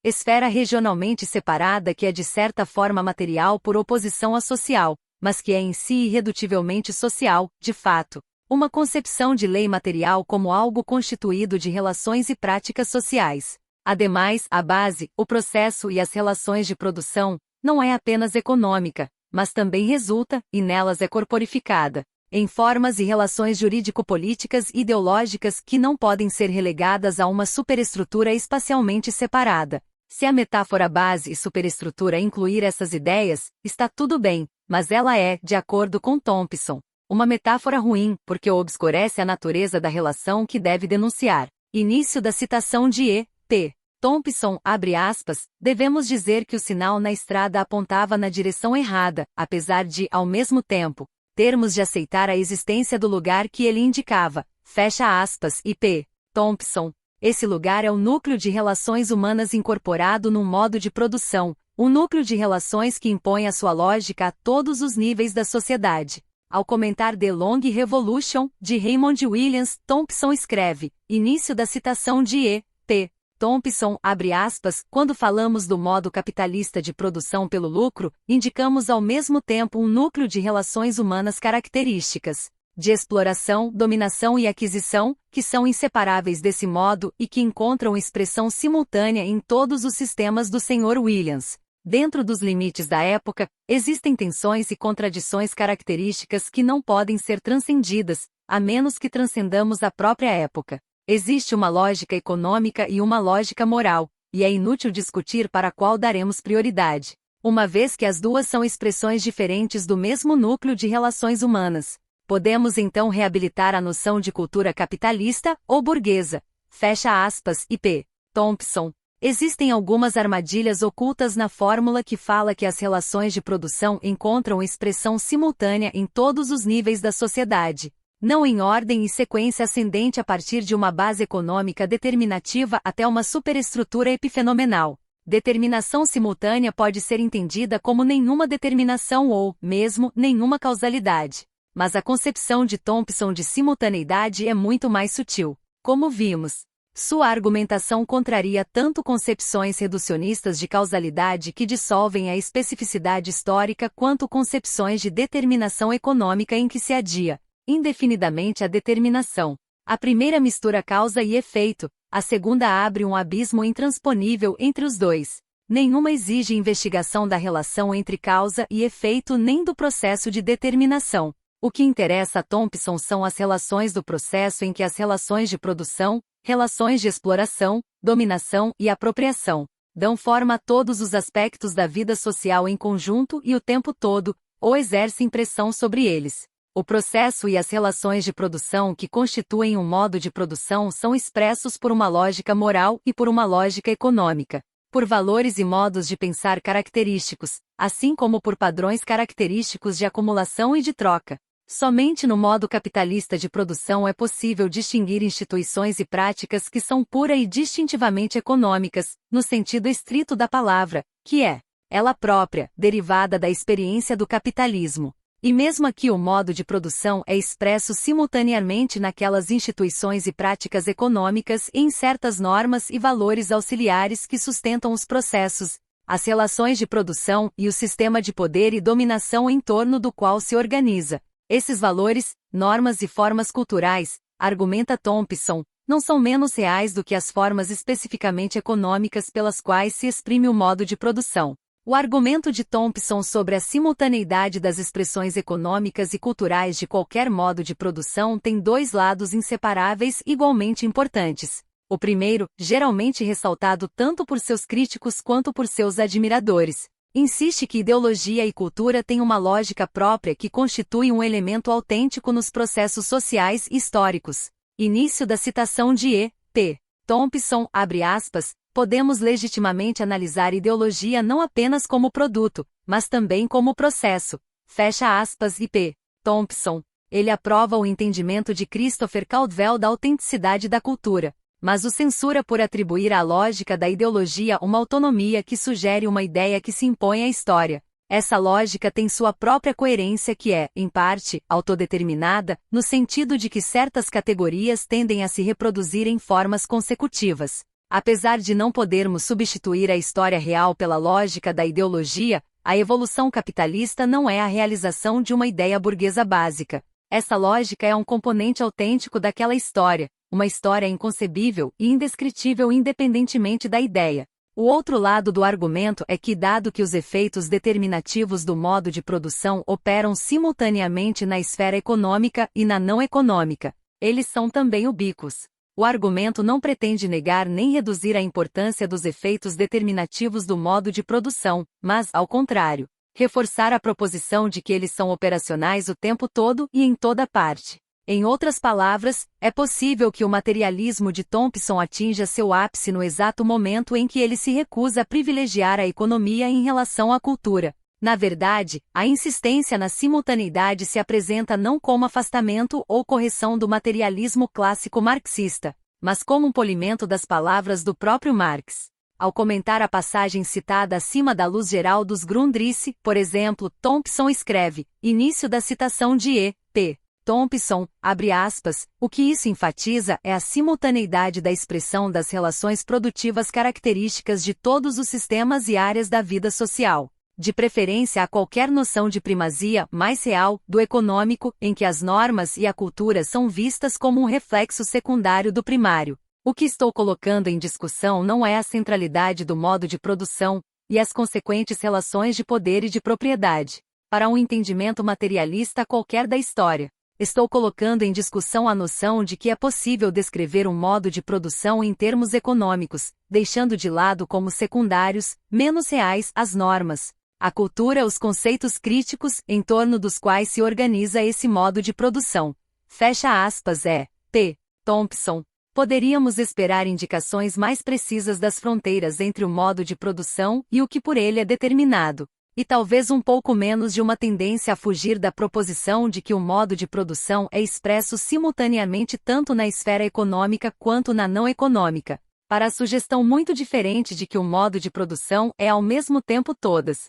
esfera regionalmente separada que é de certa forma material por oposição à social, mas que é em si irredutivelmente social, de fato. Uma concepção de lei material como algo constituído de relações e práticas sociais. Ademais, a base, o processo e as relações de produção, não é apenas econômica, mas também resulta, e nelas é corporificada, em formas e relações jurídico-políticas e ideológicas que não podem ser relegadas a uma superestrutura espacialmente separada. Se a metáfora base e superestrutura incluir essas ideias, está tudo bem, mas ela é, de acordo com Thompson, uma metáfora ruim, porque obscurece a natureza da relação que deve denunciar. Início da citação de E. P. Thompson, abre aspas, devemos dizer que o sinal na estrada apontava na direção errada, apesar de, ao mesmo tempo, termos de aceitar a existência do lugar que ele indicava, fecha aspas, e P. Thompson. Esse lugar é o núcleo de relações humanas incorporado num modo de produção, um núcleo de relações que impõe a sua lógica a todos os níveis da sociedade. Ao comentar The Long Revolution, de Raymond Williams, Thompson escreve, início da citação de E. P. Thompson, abre aspas, quando falamos do modo capitalista de produção pelo lucro, indicamos ao mesmo tempo um núcleo de relações humanas características de exploração, dominação e aquisição, que são inseparáveis desse modo e que encontram expressão simultânea em todos os sistemas do Sr. Williams. Dentro dos limites da época, existem tensões e contradições características que não podem ser transcendidas, a menos que transcendamos a própria época. Existe uma lógica econômica e uma lógica moral, e é inútil discutir para qual daremos prioridade, uma vez que as duas são expressões diferentes do mesmo núcleo de relações humanas. Podemos então reabilitar a noção de cultura capitalista ou burguesa. Fecha aspas, e P. Thompson. Existem algumas armadilhas ocultas na fórmula que fala que as relações de produção encontram expressão simultânea em todos os níveis da sociedade, não em ordem e sequência ascendente a partir de uma base econômica determinativa até uma superestrutura epifenomenal. Determinação simultânea pode ser entendida como nenhuma determinação ou, mesmo, nenhuma causalidade. Mas a concepção de Thompson de simultaneidade é muito mais sutil. Como vimos, sua argumentação contraria tanto concepções reducionistas de causalidade que dissolvem a especificidade histórica quanto concepções de determinação econômica em que se adia indefinidamente a determinação. A primeira mistura causa e efeito, a segunda abre um abismo intransponível entre os dois. Nenhuma exige investigação da relação entre causa e efeito nem do processo de determinação. O que interessa a Thompson são as relações do processo em que as relações de produção, relações de exploração, dominação e apropriação dão forma a todos os aspectos da vida social em conjunto e o tempo todo, ou exercem pressão sobre eles. O processo e as relações de produção que constituem um modo de produção são expressos por uma lógica moral e por uma lógica econômica, por valores e modos de pensar característicos, assim como por padrões característicos de acumulação e de troca. Somente no modo capitalista de produção é possível distinguir instituições e práticas que são pura e distintivamente econômicas, no sentido estrito da palavra, que é, ela própria, derivada da experiência do capitalismo. E mesmo aqui o modo de produção é expresso simultaneamente naquelas instituições e práticas econômicas e em certas normas e valores auxiliares que sustentam os processos, as relações de produção e o sistema de poder e dominação em torno do qual se organiza. Esses valores, normas e formas culturais, argumenta Thompson, não são menos reais do que as formas especificamente econômicas pelas quais se exprime o modo de produção. O argumento de Thompson sobre a simultaneidade das expressões econômicas e culturais de qualquer modo de produção tem dois lados inseparáveis igualmente importantes. O primeiro, geralmente ressaltado tanto por seus críticos quanto por seus admiradores, insiste que ideologia e cultura têm uma lógica própria que constitui um elemento autêntico nos processos sociais e históricos. Início da citação de E. P. Thompson, abre aspas, podemos legitimamente analisar ideologia não apenas como produto, mas também como processo. Fecha aspas e P. Thompson. Ele aprova o entendimento de Christopher Caldwell da autenticidade da cultura, mas o censura por atribuir à lógica da ideologia uma autonomia que sugere uma ideia que se impõe à história. Essa lógica tem sua própria coerência que é, em parte, autodeterminada, no sentido de que certas categorias tendem a se reproduzir em formas consecutivas. Apesar de não podermos substituir a história real pela lógica da ideologia, a evolução capitalista não é a realização de uma ideia burguesa básica. Essa lógica é um componente autêntico daquela história, uma história inconcebível e indescritível independentemente da ideia. O outro lado do argumento é que, dado que os efeitos determinativos do modo de produção operam simultaneamente na esfera econômica e na não econômica, eles são também ubíquos. O argumento não pretende negar nem reduzir a importância dos efeitos determinativos do modo de produção, mas, ao contrário, reforçar a proposição de que eles são operacionais o tempo todo e em toda parte. Em outras palavras, é possível que o materialismo de Thompson atinja seu ápice no exato momento em que ele se recusa a privilegiar a economia em relação à cultura. Na verdade, a insistência na simultaneidade se apresenta não como afastamento ou correção do materialismo clássico marxista, mas como um polimento das palavras do próprio Marx. Ao comentar a passagem citada acima da luz geral dos Grundrisse, por exemplo, Thompson escreve, início da citação de E.P. Thompson, abre aspas, o que isso enfatiza é a simultaneidade da expressão das relações produtivas características de todos os sistemas e áreas da vida social, de preferência a qualquer noção de primazia mais real do econômico, em que as normas e a cultura são vistas como um reflexo secundário do primário. O que estou colocando em discussão não é a centralidade do modo de produção e as consequentes relações de poder e de propriedade, para um entendimento materialista qualquer da história. Estou colocando em discussão a noção de que é possível descrever um modo de produção em termos econômicos, deixando de lado como secundários, menos reais, as normas, a cultura, os conceitos críticos em torno dos quais se organiza esse modo de produção. Fecha aspas. P. Thompson. Poderíamos esperar indicações mais precisas das fronteiras entre o modo de produção e o que por ele é determinado, e talvez um pouco menos de uma tendência a fugir da proposição de que o modo de produção é expresso simultaneamente tanto na esfera econômica quanto na não econômica, para a sugestão muito diferente de que o modo de produção é ao mesmo tempo todas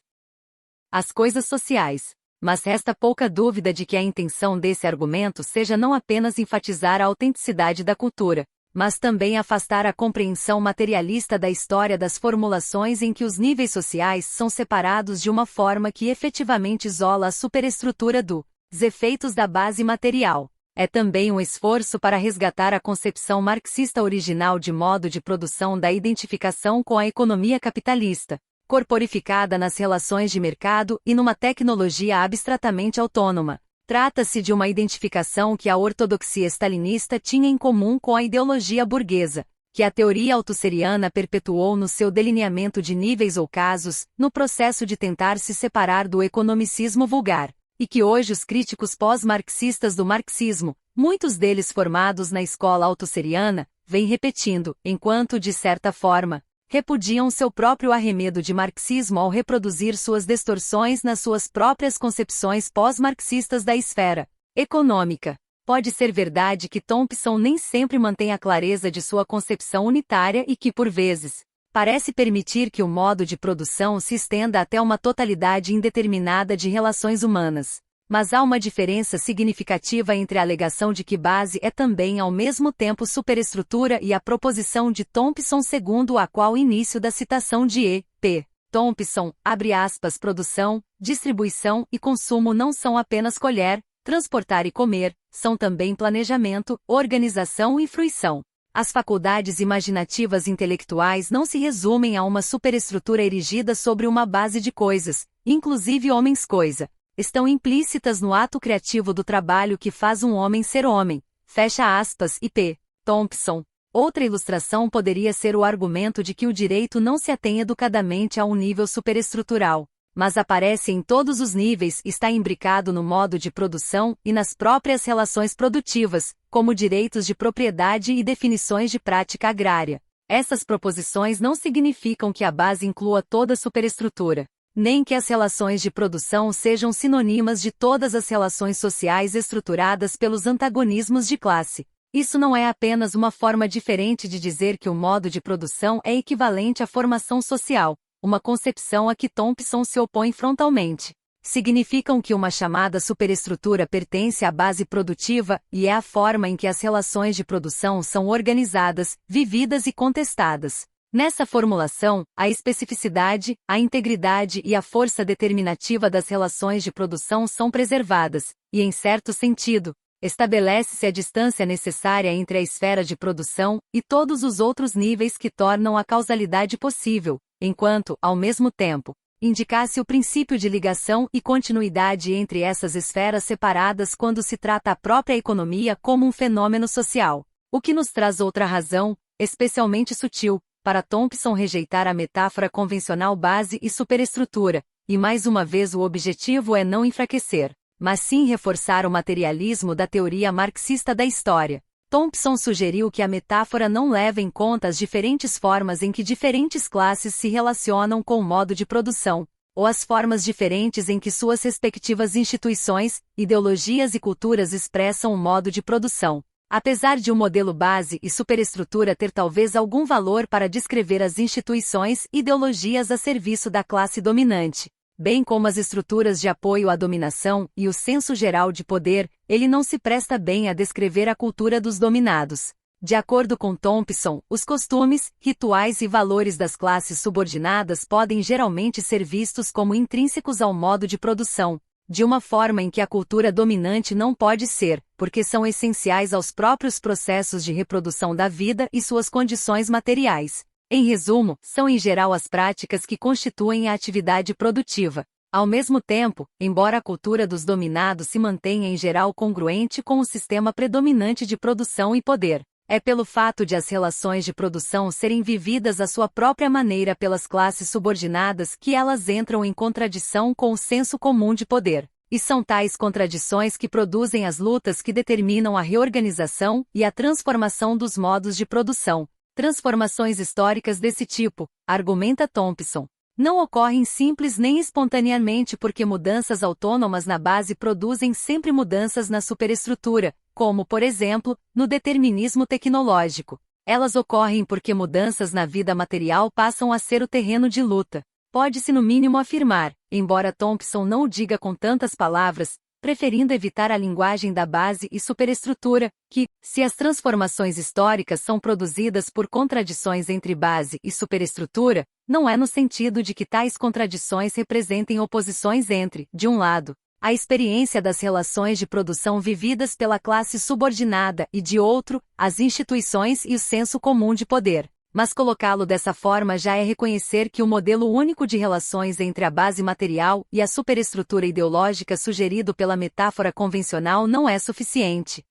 as coisas sociais. Mas resta pouca dúvida de que a intenção desse argumento seja não apenas enfatizar a autenticidade da cultura, mas também afastar a compreensão materialista da história das formulações em que os níveis sociais são separados de uma forma que efetivamente isola a superestrutura dos efeitos da base material. É também um esforço para resgatar a concepção marxista original de modo de produção da identificação com a economia capitalista, corporificada nas relações de mercado e numa tecnologia abstratamente autônoma. Trata-se de uma identificação que a ortodoxia stalinista tinha em comum com a ideologia burguesa, que a teoria althusserriana perpetuou no seu delineamento de níveis ou casos, no processo de tentar se separar do economicismo vulgar, e que hoje os críticos pós-marxistas do marxismo, muitos deles formados na escola althusserriana, vêm repetindo, enquanto, de certa forma, repudiam seu próprio arremedo de marxismo ao reproduzir suas distorções nas suas próprias concepções pós-marxistas da esfera econômica. Pode ser verdade que Thompson nem sempre mantém a clareza de sua concepção unitária e que, por vezes, parece permitir que o modo de produção se estenda até uma totalidade indeterminada de relações humanas. Mas há uma diferença significativa entre a alegação de que base é também ao mesmo tempo superestrutura e a proposição de Thompson segundo a qual o início da citação de E.P. Thompson, abre aspas, produção, distribuição e consumo não são apenas colher, transportar e comer, são também planejamento, organização e fruição. As faculdades imaginativas intelectuais não se resumem a uma superestrutura erigida sobre uma base de coisas, inclusive homens-coisa. Estão implícitas no ato criativo do trabalho que faz um homem ser homem. Fecha aspas. I.P. Thompson. Outra ilustração poderia ser o argumento de que o direito não se atém educadamente a um nível superestrutural, mas aparece em todos os níveis, está imbricado no modo de produção e nas próprias relações produtivas, como direitos de propriedade e definições de prática agrária. Essas proposições não significam que a base inclua toda a superestrutura, nem que as relações de produção sejam sinônimas de todas as relações sociais estruturadas pelos antagonismos de classe. Isso não é apenas uma forma diferente de dizer que o modo de produção é equivalente à formação social, uma concepção a que Thompson se opõe frontalmente. Significam que uma chamada superestrutura pertence à base produtiva e é a forma em que as relações de produção são organizadas, vividas e contestadas. Nessa formulação, a especificidade, a integridade e a força determinativa das relações de produção são preservadas, e, em certo sentido, estabelece-se a distância necessária entre a esfera de produção e todos os outros níveis que tornam a causalidade possível, enquanto, ao mesmo tempo, indicasse o princípio de ligação e continuidade entre essas esferas separadas quando se trata a própria economia como um fenômeno social. O que nos traz outra razão, especialmente sutil, para Thompson rejeitar a metáfora convencional base e superestrutura, e mais uma vez o objetivo é não enfraquecer, mas sim reforçar o materialismo da teoria marxista da história. Thompson sugeriu que a metáfora não leva em conta as diferentes formas em que diferentes classes se relacionam com o modo de produção, ou as formas diferentes em que suas respectivas instituições, ideologias e culturas expressam o modo de produção. Apesar de um modelo base e superestrutura ter talvez algum valor para descrever as instituições e ideologias a serviço da classe dominante, bem como as estruturas de apoio à dominação e o senso geral de poder, ele não se presta bem a descrever a cultura dos dominados. De acordo com Thompson, os costumes, rituais e valores das classes subordinadas podem geralmente ser vistos como intrínsecos ao modo de produção, de uma forma em que a cultura dominante não pode ser, porque são essenciais aos próprios processos de reprodução da vida e suas condições materiais. Em resumo, são em geral as práticas que constituem a atividade produtiva. Ao mesmo tempo, embora a cultura dos dominados se mantenha em geral congruente com o sistema predominante de produção e poder, é pelo fato de as relações de produção serem vividas à sua própria maneira pelas classes subordinadas que elas entram em contradição com o senso comum de poder. E são tais contradições que produzem as lutas que determinam a reorganização e a transformação dos modos de produção. Transformações históricas desse tipo, argumenta Thompson, não ocorrem simples nem espontaneamente porque mudanças autônomas na base produzem sempre mudanças na superestrutura, como, por exemplo, no determinismo tecnológico. Elas ocorrem porque mudanças na vida material passam a ser o terreno de luta. Pode-se no mínimo afirmar, embora Thompson não o diga com tantas palavras, preferindo evitar a linguagem da base e superestrutura, que, se as transformações históricas são produzidas por contradições entre base e superestrutura, não é no sentido de que tais contradições representem oposições entre, de um lado, a experiência das relações de produção vividas pela classe subordinada e, de outro, as instituições e o senso comum de poder. Mas colocá-lo dessa forma já é reconhecer que o modelo único de relações entre a base material e a superestrutura ideológica sugerido pela metáfora convencional não é suficiente.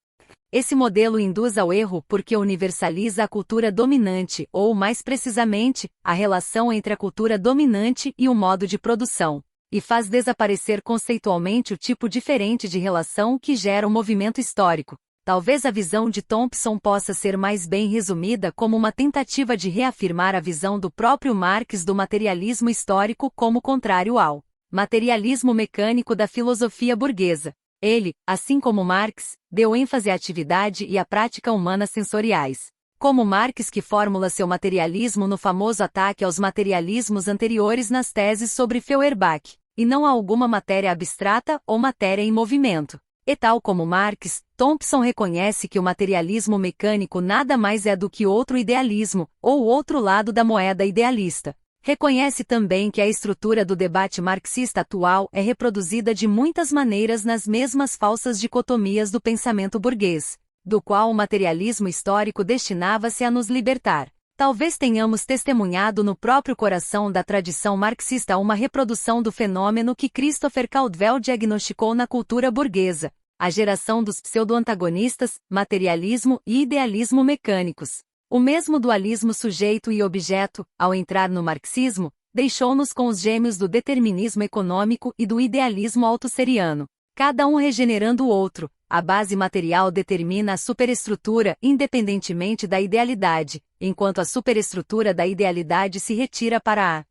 Esse modelo induz ao erro porque universaliza a cultura dominante ou, mais precisamente, a relação entre a cultura dominante e o modo de produção, e faz desaparecer conceitualmente o tipo diferente de relação que gera o movimento histórico. Talvez a visão de Thompson possa ser mais bem resumida como uma tentativa de reafirmar a visão do próprio Marx do materialismo histórico como contrário ao materialismo mecânico da filosofia burguesa. Ele, assim como Marx, deu ênfase à atividade e à prática humana sensoriais. Como Marx que formula seu materialismo no famoso ataque aos materialismos anteriores nas teses sobre Feuerbach, e não a alguma matéria abstrata ou matéria em movimento. E tal como Marx, Thompson reconhece que o materialismo mecânico nada mais é do que outro idealismo, ou o outro lado da moeda idealista. Reconhece também que a estrutura do debate marxista atual é reproduzida de muitas maneiras nas mesmas falsas dicotomias do pensamento burguês, do qual o materialismo histórico destinava-se a nos libertar. Talvez tenhamos testemunhado no próprio coração da tradição marxista uma reprodução do fenômeno que Christopher Caldwell diagnosticou na cultura burguesa, a geração dos pseudo-antagonistas, materialismo e idealismo mecânicos. O mesmo dualismo sujeito e objeto, ao entrar no marxismo, deixou-nos com os gêmeos do determinismo econômico e do idealismo altusseriano, cada um regenerando o outro. A base material determina a superestrutura independentemente da idealidade, enquanto a superestrutura da idealidade se retira para a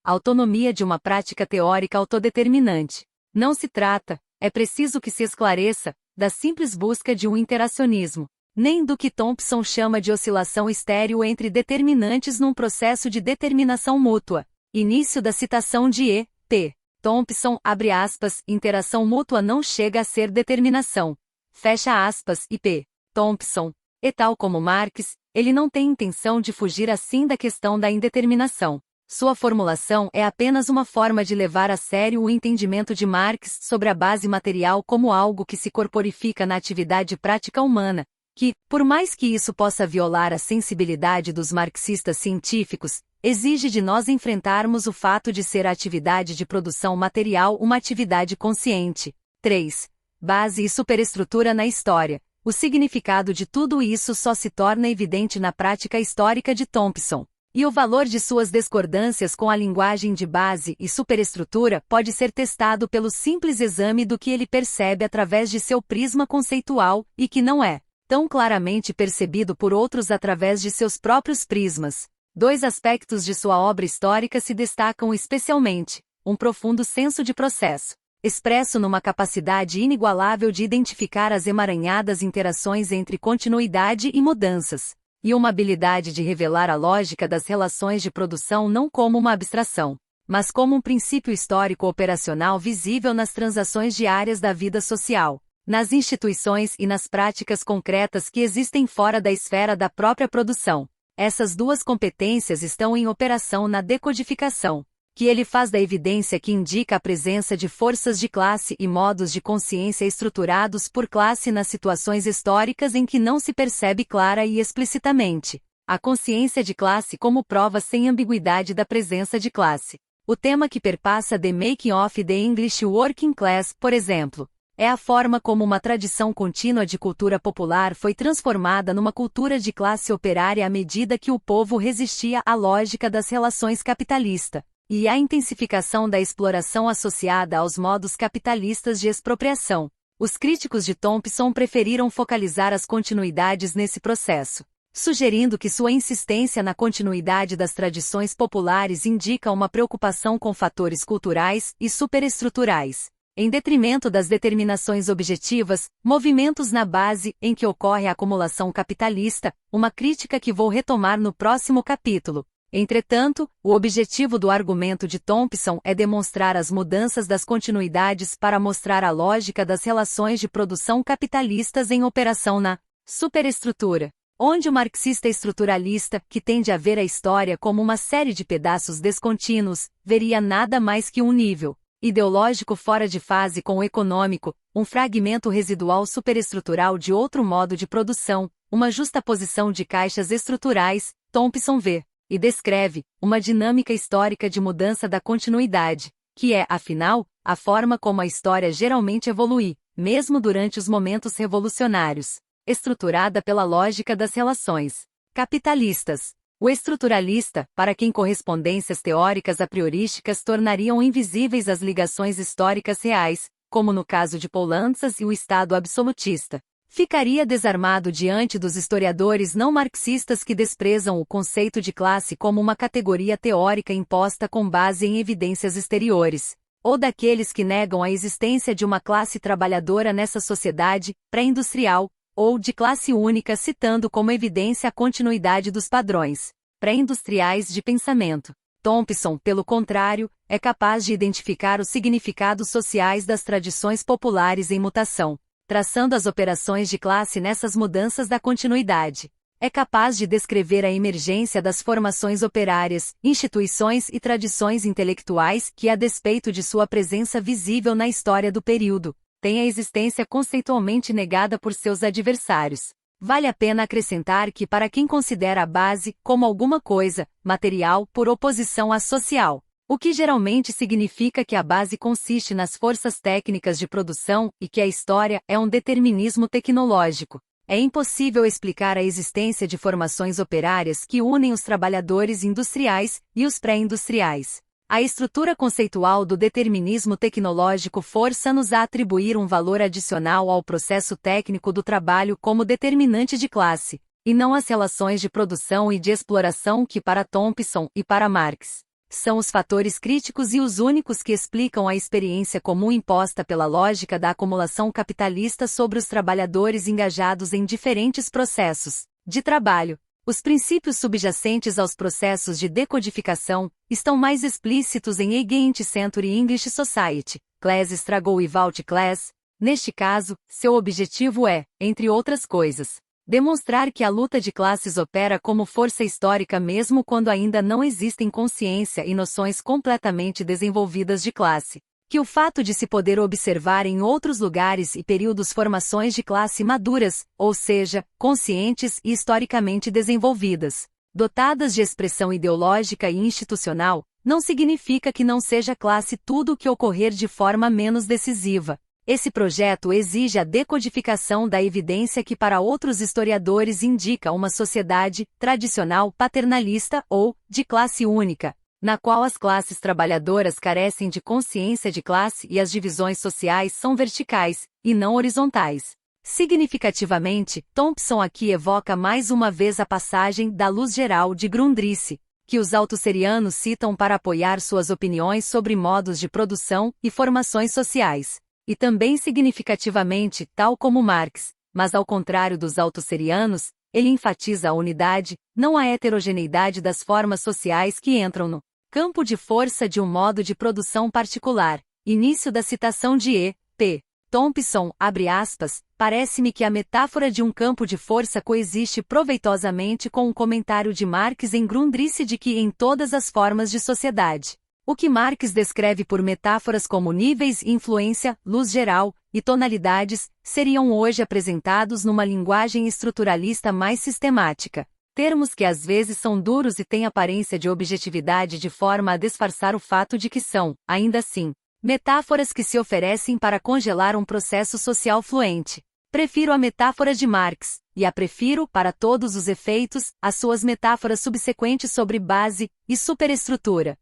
autonomia de uma prática teórica autodeterminante. Não se trata, é preciso que se esclareça, da simples busca de um interacionismo, nem do que Thompson chama de oscilação estéril entre determinantes num processo de determinação mútua. Início da citação de E. P. Thompson, abre aspas, interação mútua não chega a ser determinação. Fecha aspas, e P. Thompson. E tal como Marx, ele não tem intenção de fugir assim da questão da indeterminação. Sua formulação é apenas uma forma de levar a sério o entendimento de Marx sobre a base material como algo que se corporifica na atividade prática humana, que, por mais que isso possa violar a sensibilidade dos marxistas científicos, exige de nós enfrentarmos o fato de ser a atividade de produção material uma atividade consciente. 3. Base e superestrutura na história. O significado de tudo isso só se torna evidente na prática histórica de Thompson. E o valor de suas discordâncias com a linguagem de base e superestrutura pode ser testado pelo simples exame do que ele percebe através de seu prisma conceitual, e que não é tão claramente percebido por outros através de seus próprios prismas. Dois aspectos de sua obra histórica se destacam especialmente: um profundo senso de processo, expresso numa capacidade inigualável de identificar as emaranhadas interações entre continuidade e mudanças, e uma habilidade de revelar a lógica das relações de produção não como uma abstração, mas como um princípio histórico operacional visível nas transações diárias da vida social, nas instituições e nas práticas concretas que existem fora da esfera da própria produção. Essas duas competências estão em operação na decodificação, que ele faz da evidência que indica a presença de forças de classe e modos de consciência estruturados por classe nas situações históricas em que não se percebe clara e explicitamente a consciência de classe como prova sem ambiguidade da presença de classe. O tema que perpassa The Making of the English Working Class, por exemplo, é a forma como uma tradição contínua de cultura popular foi transformada numa cultura de classe operária à medida que o povo resistia à lógica das relações capitalista e à intensificação da exploração associada aos modos capitalistas de expropriação. Os críticos de Thompson preferiram focalizar as continuidades nesse processo, sugerindo que sua insistência na continuidade das tradições populares indica uma preocupação com fatores culturais e superestruturais, em detrimento das determinações objetivas, movimentos na base em que ocorre a acumulação capitalista, uma crítica que vou retomar no próximo capítulo. Entretanto, o objetivo do argumento de Thompson é demonstrar as mudanças das continuidades para mostrar a lógica das relações de produção capitalistas em operação na superestrutura, onde o marxista estruturalista, que tende a ver a história como uma série de pedaços descontínuos, veria nada mais que um nível ideológico fora de fase com o econômico, um fragmento residual superestrutural de outro modo de produção, uma justaposição de caixas estruturais. Thompson vê e descreve uma dinâmica histórica de mudança da continuidade, que é, afinal, a forma como a história geralmente evolui, mesmo durante os momentos revolucionários, estruturada pela lógica das relações capitalistas. O estruturalista, para quem correspondências teóricas a priorísticas tornariam invisíveis as ligações históricas reais, como no caso de Poulantzas e o Estado absolutista, ficaria desarmado diante dos historiadores não marxistas que desprezam o conceito de classe como uma categoria teórica imposta com base em evidências exteriores, ou daqueles que negam a existência de uma classe trabalhadora nessa sociedade pré-industrial, ou de classe única, citando como evidência a continuidade dos padrões pré-industriais de pensamento. Thompson, pelo contrário, é capaz de identificar os significados sociais das tradições populares em mutação, traçando as operações de classe nessas mudanças da continuidade. É capaz de descrever a emergência das formações operárias, instituições e tradições intelectuais que, a despeito de sua presença visível na história do período, tem a existência conceitualmente negada por seus adversários. Vale a pena acrescentar que, para quem considera a base como alguma coisa material por oposição à social, o que geralmente significa que a base consiste nas forças técnicas de produção e que a história é um determinismo tecnológico, é impossível explicar a existência de formações operárias que unem os trabalhadores industriais e os pré-industriais. A estrutura conceitual do determinismo tecnológico força-nos a atribuir um valor adicional ao processo técnico do trabalho como determinante de classe, e não às relações de produção e de exploração que, para Thompson e para Marx, são os fatores críticos e os únicos que explicam a experiência comum imposta pela lógica da acumulação capitalista sobre os trabalhadores engajados em diferentes processos de trabalho. Os princípios subjacentes aos processos de decodificação estão mais explícitos em 18th Century English Society, Class Struggle Without Class. Neste caso, seu objetivo é, entre outras coisas, demonstrar que a luta de classes opera como força histórica mesmo quando ainda não existem consciência e noções completamente desenvolvidas de classe. Que o fato de se poder observar em outros lugares e períodos formações de classe maduras, ou seja, conscientes e historicamente desenvolvidas, dotadas de expressão ideológica e institucional, não significa que não seja classe tudo o que ocorrer de forma menos decisiva. Esse projeto exige a decodificação da evidência que para outros historiadores indica uma sociedade tradicional paternalista ou de classe única, na qual as classes trabalhadoras carecem de consciência de classe e as divisões sociais são verticais, e não horizontais. Significativamente, Thompson aqui evoca mais uma vez a passagem da Luz Geral de Grundrisse, que os althusserianos citam para apoiar suas opiniões sobre modos de produção e formações sociais. E também significativamente, tal como Marx, mas ao contrário dos althusserianos, ele enfatiza a unidade, não a heterogeneidade das formas sociais que entram no campo de força de um modo de produção particular. Início da citação de E. P. Thompson, abre aspas, parece-me que a metáfora de um campo de força coexiste proveitosamente com o comentário de Marx em Grundrisse de que em todas as formas de sociedade. O que Marx descreve por metáforas como níveis, influência, luz geral e tonalidades, seriam hoje apresentados numa linguagem estruturalista mais sistemática. Termos que às vezes são duros e têm aparência de objetividade de forma a disfarçar o fato de que são, ainda assim, metáforas que se oferecem para congelar um processo social fluente. Prefiro a metáfora de Marx, e a prefiro, para todos os efeitos, às suas metáforas subsequentes sobre base e superestrutura.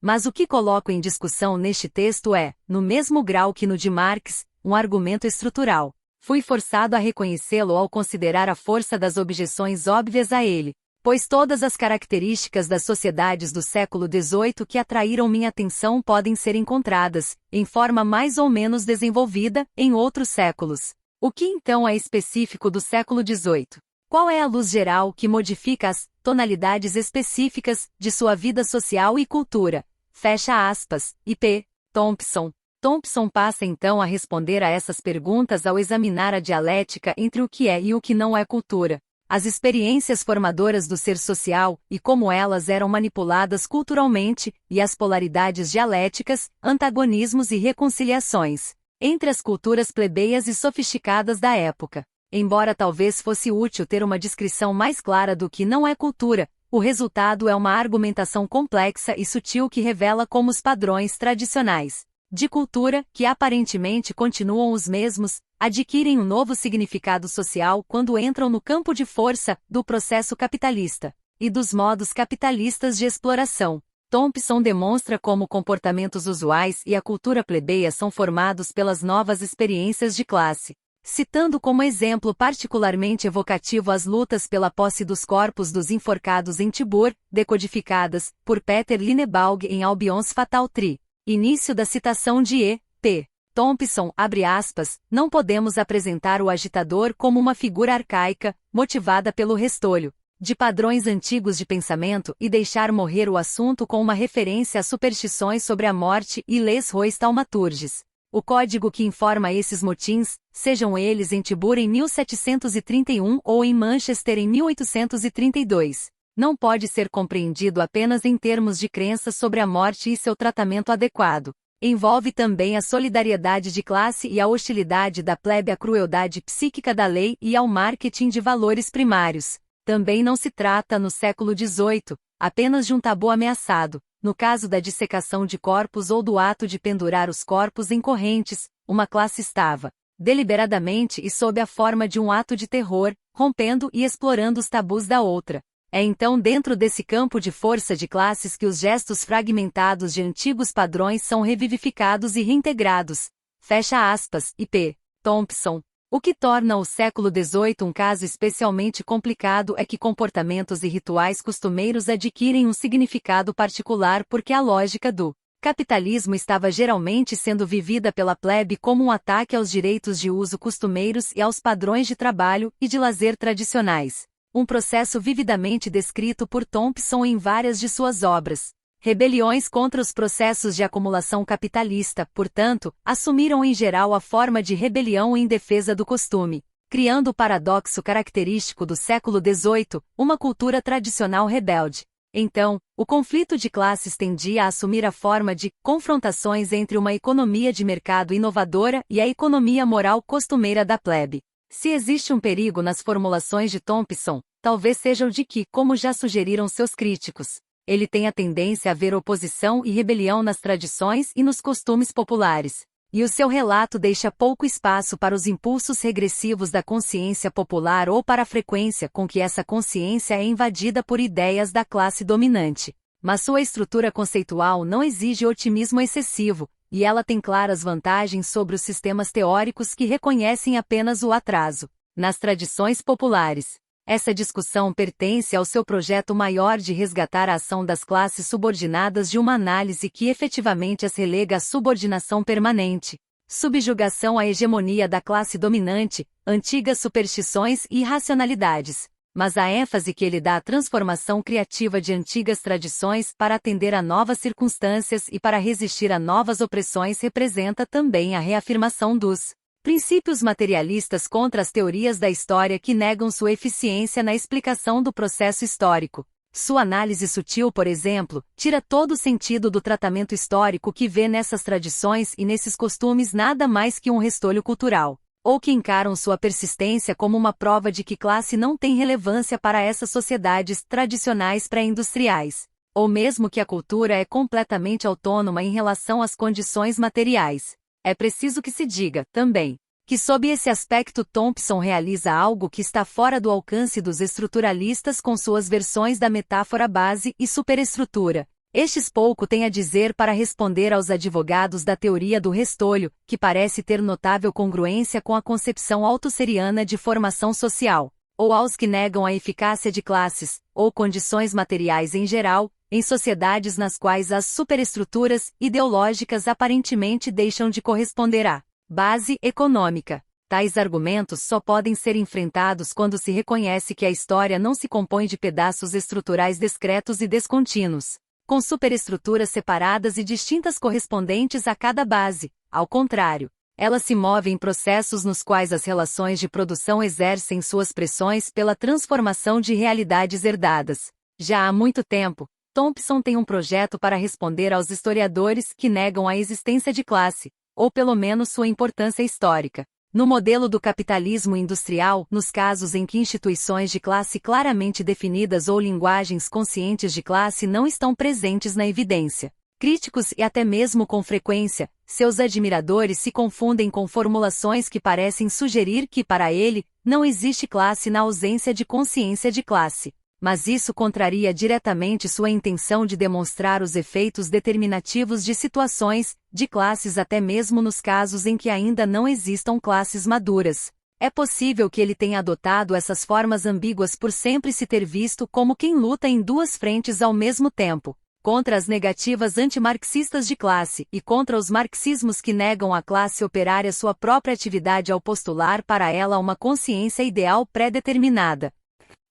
Mas o que coloco em discussão neste texto é, no mesmo grau que no de Marx, um argumento estrutural. Fui forçado a reconhecê-lo ao considerar a força das objeções óbvias a ele, pois todas as características das sociedades do século XVIII que atraíram minha atenção podem ser encontradas, em forma mais ou menos desenvolvida, em outros séculos. O que então é específico do século XVIII? Qual é a luz geral que modifica as tonalidades específicas de sua vida social e cultura? Fecha aspas. I. P. Thompson. Thompson passa então a responder a essas perguntas ao examinar a dialética entre o que é e o que não é cultura, as experiências formadoras do ser social e como elas eram manipuladas culturalmente, e as polaridades dialéticas, antagonismos e reconciliações entre as culturas plebeias e sofisticadas da época. Embora talvez fosse útil ter uma descrição mais clara do que não é cultura, o resultado é uma argumentação complexa e sutil que revela como os padrões tradicionais de cultura, que aparentemente continuam os mesmos, adquirem um novo significado social quando entram no campo de força do processo capitalista e dos modos capitalistas de exploração. Thompson demonstra como comportamentos usuais e a cultura plebeia são formados pelas novas experiências de classe, citando como exemplo particularmente evocativo as lutas pela posse dos corpos dos enforcados em Tibur, decodificadas por Peter Linebaug em Albion's Fatal Tree. Início da citação de E. P. Thompson, abre aspas, não podemos apresentar o agitador como uma figura arcaica, motivada pelo restolho de padrões antigos de pensamento e deixar morrer o assunto com uma referência a superstições sobre a morte e les rois taumaturges. O código que informa esses motins, sejam eles em Tibur em 1731 ou em Manchester em 1832, não pode ser compreendido apenas em termos de crença sobre a morte e seu tratamento adequado. Envolve também a solidariedade de classe e a hostilidade da plebe à crueldade psíquica da lei e ao marketing de valores primários. Também não se trata, no século XVIII, apenas de um tabu ameaçado, no caso da dissecação de corpos ou do ato de pendurar os corpos em correntes, uma classe estava, deliberadamente e sob a forma de um ato de terror, rompendo e explorando os tabus da outra. É então dentro desse campo de força de classes que os gestos fragmentados de antigos padrões são revivificados e reintegrados. Fecha aspas. I. P. Thompson. O que torna o século XVIII um caso especialmente complicado é que comportamentos e rituais costumeiros adquirem um significado particular porque a lógica do capitalismo estava geralmente sendo vivida pela plebe como um ataque aos direitos de uso costumeiros e aos padrões de trabalho e de lazer tradicionais. Um processo vividamente descrito por Thompson em várias de suas obras. Rebeliões contra os processos de acumulação capitalista, portanto, assumiram em geral a forma de rebelião em defesa do costume, criando o paradoxo característico do século XVIII, uma cultura tradicional rebelde. Então, o conflito de classes tendia a assumir a forma de confrontações entre uma economia de mercado inovadora e a economia moral costumeira da plebe. Se existe um perigo nas formulações de Thompson, talvez seja o de que, como já sugeriram seus críticos, ele tem a tendência a ver oposição e rebelião nas tradições e nos costumes populares, e o seu relato deixa pouco espaço para os impulsos regressivos da consciência popular ou para a frequência com que essa consciência é invadida por ideias da classe dominante. Mas sua estrutura conceitual não exige otimismo excessivo, e ela tem claras vantagens sobre os sistemas teóricos que reconhecem apenas o atraso. Nas tradições populares, essa discussão pertence ao seu projeto maior de resgatar a ação das classes subordinadas de uma análise que efetivamente as relega à subordinação permanente, subjugação à hegemonia da classe dominante, antigas superstições e irracionalidades. Mas a ênfase que ele dá à transformação criativa de antigas tradições para atender a novas circunstâncias e para resistir a novas opressões representa também a reafirmação dos princípios materialistas contra as teorias da história que negam sua eficiência na explicação do processo histórico. Sua análise sutil, por exemplo, tira todo o sentido do tratamento histórico que vê nessas tradições e nesses costumes nada mais que um restolho cultural, ou que encaram sua persistência como uma prova de que classe não tem relevância para essas sociedades tradicionais pré-industriais, ou mesmo que a cultura é completamente autônoma em relação às condições materiais. É preciso que se diga, também, que sob esse aspecto Thompson realiza algo que está fora do alcance dos estruturalistas com suas versões da metáfora base e superestrutura. Estes pouco têm a dizer para responder aos advogados da teoria do restolho, que parece ter notável congruência com a concepção autosseriana de formação social, ou aos que negam a eficácia de classes, ou condições materiais em geral, em sociedades nas quais as superestruturas ideológicas aparentemente deixam de corresponder à base econômica. Tais argumentos só podem ser enfrentados quando se reconhece que a história não se compõe de pedaços estruturais discretos e descontínuos, com superestruturas separadas e distintas correspondentes a cada base. Ao contrário, ela se move em processos nos quais as relações de produção exercem suas pressões pela transformação de realidades herdadas. Já há muito tempo, Thompson tem um projeto para responder aos historiadores que negam a existência de classe, ou pelo menos sua importância histórica. No modelo do capitalismo industrial, nos casos em que instituições de classe claramente definidas ou linguagens conscientes de classe não estão presentes na evidência, críticos e até mesmo com frequência, seus admiradores se confundem com formulações que parecem sugerir que para ele, não existe classe na ausência de consciência de classe. Mas isso contraria diretamente sua intenção de demonstrar os efeitos determinativos de situações, de classes até mesmo nos casos em que ainda não existam classes maduras. É possível que ele tenha adotado essas formas ambíguas por sempre se ter visto como quem luta em duas frentes ao mesmo tempo, contra as negativas antimarxistas de classe e contra os marxismos que negam à classe operária sua própria atividade ao postular para ela uma consciência ideal pré-determinada.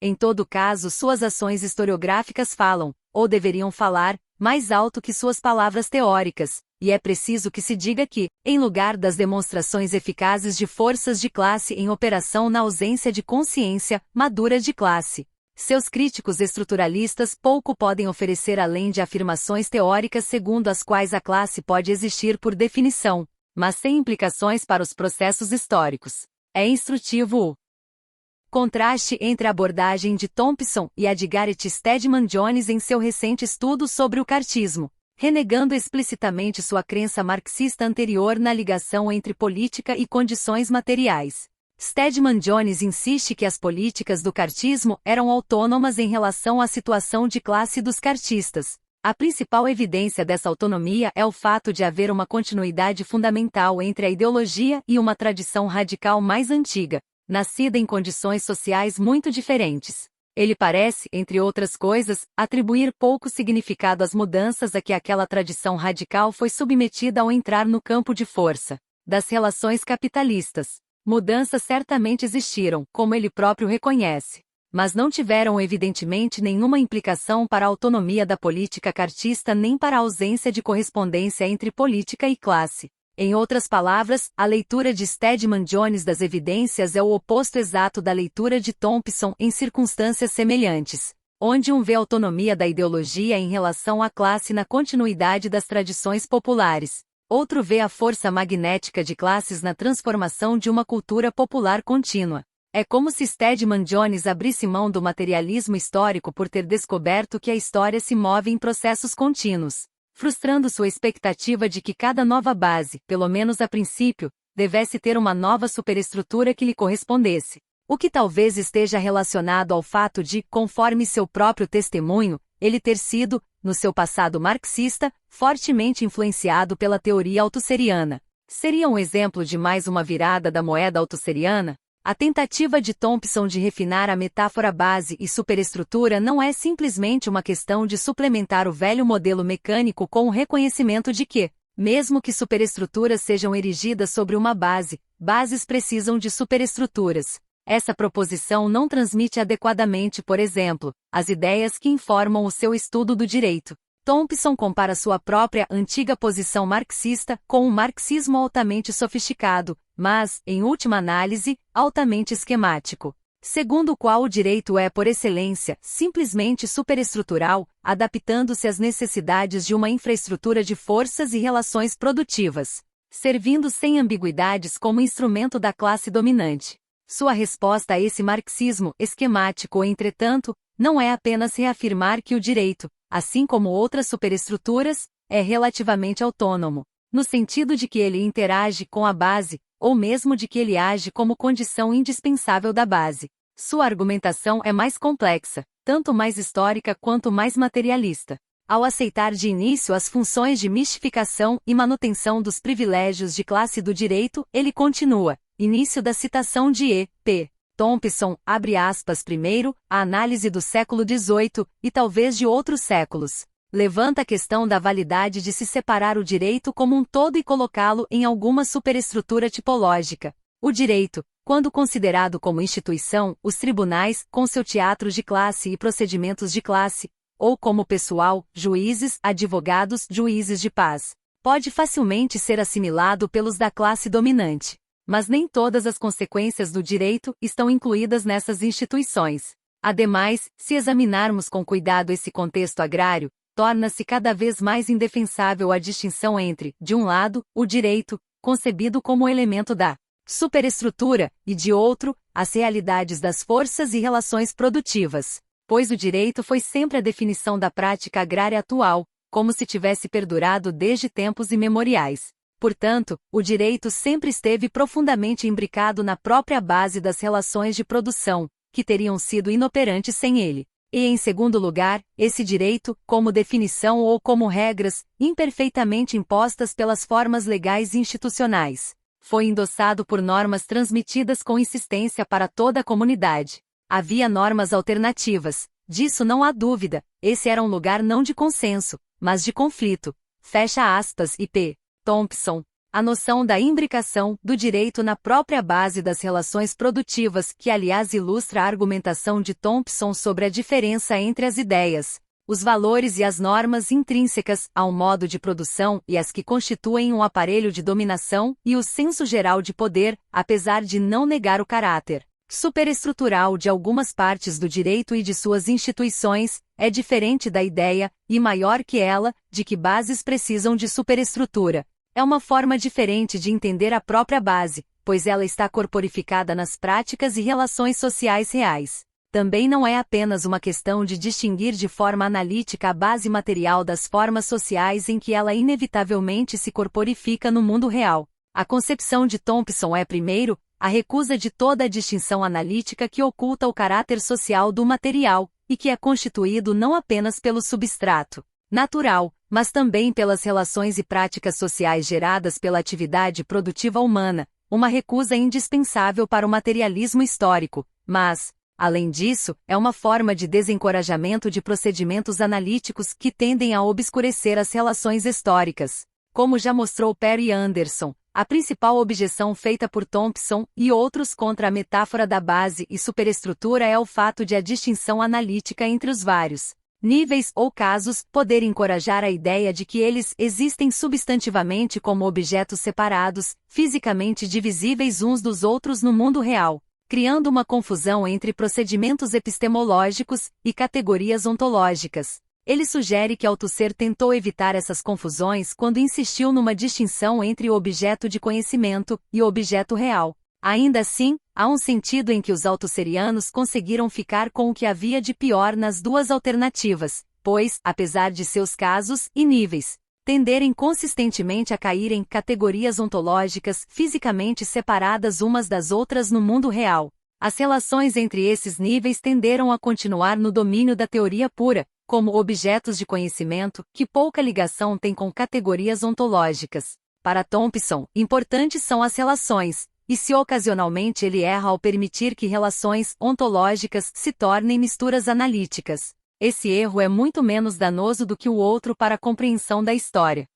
Em todo caso, suas ações historiográficas falam, ou deveriam falar, mais alto que suas palavras teóricas, e é preciso que se diga que, em lugar das demonstrações eficazes de forças de classe em operação na ausência de consciência madura de classe, seus críticos estruturalistas pouco podem oferecer além de afirmações teóricas segundo as quais a classe pode existir por definição, mas sem implicações para os processos históricos. É instrutivo o contraste entre a abordagem de Thompson e a de Gareth Stedman Jones em seu recente estudo sobre o cartismo, renegando explicitamente sua crença marxista anterior na ligação entre política e condições materiais. Stedman Jones insiste que as políticas do cartismo eram autônomas em relação à situação de classe dos cartistas. A principal evidência dessa autonomia é o fato de haver uma continuidade fundamental entre a ideologia e uma tradição radical mais antiga, nascida em condições sociais muito diferentes. Ele parece, entre outras coisas, atribuir pouco significado às mudanças a que aquela tradição radical foi submetida ao entrar no campo de força das relações capitalistas. Mudanças certamente existiram, como ele próprio reconhece, mas não tiveram evidentemente nenhuma implicação para a autonomia da política cartista nem para a ausência de correspondência entre política e classe. Em outras palavras, a leitura de Stedman Jones das evidências é o oposto exato da leitura de Thompson em circunstâncias semelhantes, onde um vê a autonomia da ideologia em relação à classe na continuidade das tradições populares, outro vê a força magnética de classes na transformação de uma cultura popular contínua. É como se Stedman Jones abrisse mão do materialismo histórico por ter descoberto que a história se move em processos contínuos. frustrando sua expectativa de que cada nova base, pelo menos a princípio, devesse ter uma nova superestrutura que lhe correspondesse. O que talvez esteja relacionado ao fato de, conforme seu próprio testemunho, ele ter sido, no seu passado marxista, fortemente influenciado pela teoria althusseriana. Seria um exemplo de mais uma virada da moeda althusseriana? A tentativa de Thompson de refinar a metáfora base e superestrutura não é simplesmente uma questão de suplementar o velho modelo mecânico com o reconhecimento de que, mesmo que superestruturas sejam erigidas sobre uma base, bases precisam de superestruturas. Essa proposição não transmite adequadamente, por exemplo, as ideias que informam o seu estudo do direito. Thompson compara sua própria antiga posição marxista com um marxismo altamente sofisticado, mas, em última análise, altamente esquemático, segundo o qual o direito é, por excelência, simplesmente superestrutural, adaptando-se às necessidades de uma infraestrutura de forças e relações produtivas, servindo sem ambiguidades como instrumento da classe dominante. Sua resposta a esse marxismo esquemático, entretanto, não é apenas reafirmar que o direito, assim como outras superestruturas, é relativamente autônomo, no sentido de que ele interage com a base, ou mesmo de que ele age como condição indispensável da base. Sua argumentação é mais complexa, tanto mais histórica quanto mais materialista. Ao aceitar de início as funções de mistificação e manutenção dos privilégios de classe do direito, ele continua. Início da citação de E. P. Thompson, abre aspas, primeiro, a análise do século XVIII, e talvez de outros séculos. Levanta a questão da validade de se separar o direito como um todo e colocá-lo em alguma superestrutura tipológica. O direito, quando considerado como instituição, os tribunais, com seu teatro de classe e procedimentos de classe, ou como pessoal, juízes, advogados, juízes de paz, pode facilmente ser assimilado pelos da classe dominante. Mas nem todas as consequências do direito estão incluídas nessas instituições. Ademais, se examinarmos com cuidado esse contexto agrário, torna-se cada vez mais indefensável a distinção entre, de um lado, o direito, concebido como elemento da superestrutura, e de outro, as realidades das forças e relações produtivas. Pois o direito foi sempre a definição da prática agrária atual, como se tivesse perdurado desde tempos imemoriais. Portanto, o direito sempre esteve profundamente imbricado na própria base das relações de produção, que teriam sido inoperantes sem ele. E, em segundo lugar, esse direito, como definição ou como regras, imperfeitamente impostas pelas formas legais e institucionais, foi endossado por normas transmitidas com insistência para toda a comunidade. Havia normas alternativas, disso não há dúvida, esse era um lugar não de consenso, mas de conflito. Fecha aspas. E P. Thompson, a noção da imbricação do direito na própria base das relações produtivas, que aliás ilustra a argumentação de Thompson sobre a diferença entre as ideias, os valores e as normas intrínsecas ao modo de produção e as que constituem um aparelho de dominação e o senso geral de poder, apesar de não negar o caráter superestrutural de algumas partes do direito e de suas instituições, é diferente da ideia, e maior que ela, de que bases precisam de superestrutura. É uma forma diferente de entender a própria base, pois ela está corporificada nas práticas e relações sociais reais. Também não é apenas uma questão de distinguir de forma analítica a base material das formas sociais em que ela inevitavelmente se corporifica no mundo real. A concepção de Thompson é, primeiro, a recusa de toda a distinção analítica que oculta o caráter social do material, e que é constituído não apenas pelo substrato natural, mas também pelas relações e práticas sociais geradas pela atividade produtiva humana, uma recusa indispensável para o materialismo histórico, mas, além disso, é uma forma de desencorajamento de procedimentos analíticos que tendem a obscurecer as relações históricas. Como já mostrou Perry Anderson, a principal objeção feita por Thompson e outros contra a metáfora da base e superestrutura é o fato de a distinção analítica entre os vários níveis ou casos poder encorajar a ideia de que eles existem substantivamente como objetos separados, fisicamente divisíveis uns dos outros no mundo real, criando uma confusão entre procedimentos epistemológicos e categorias ontológicas. Ele sugere que Althusser tentou evitar essas confusões quando insistiu numa distinção entre o objeto de conhecimento e o objeto real. Ainda assim, há um sentido em que os althusserianos conseguiram ficar com o que havia de pior nas duas alternativas, pois, apesar de seus casos e níveis, tenderem consistentemente a cair em categorias ontológicas fisicamente separadas umas das outras no mundo real. As relações entre esses níveis tenderam a continuar no domínio da teoria pura, como objetos de conhecimento, que pouca ligação têm com categorias ontológicas. Para Thompson, importantes são as relações, e se ocasionalmente ele erra ao permitir que relações ontológicas se tornem misturas analíticas. Esse erro é muito menos danoso do que o outro para a compreensão da história.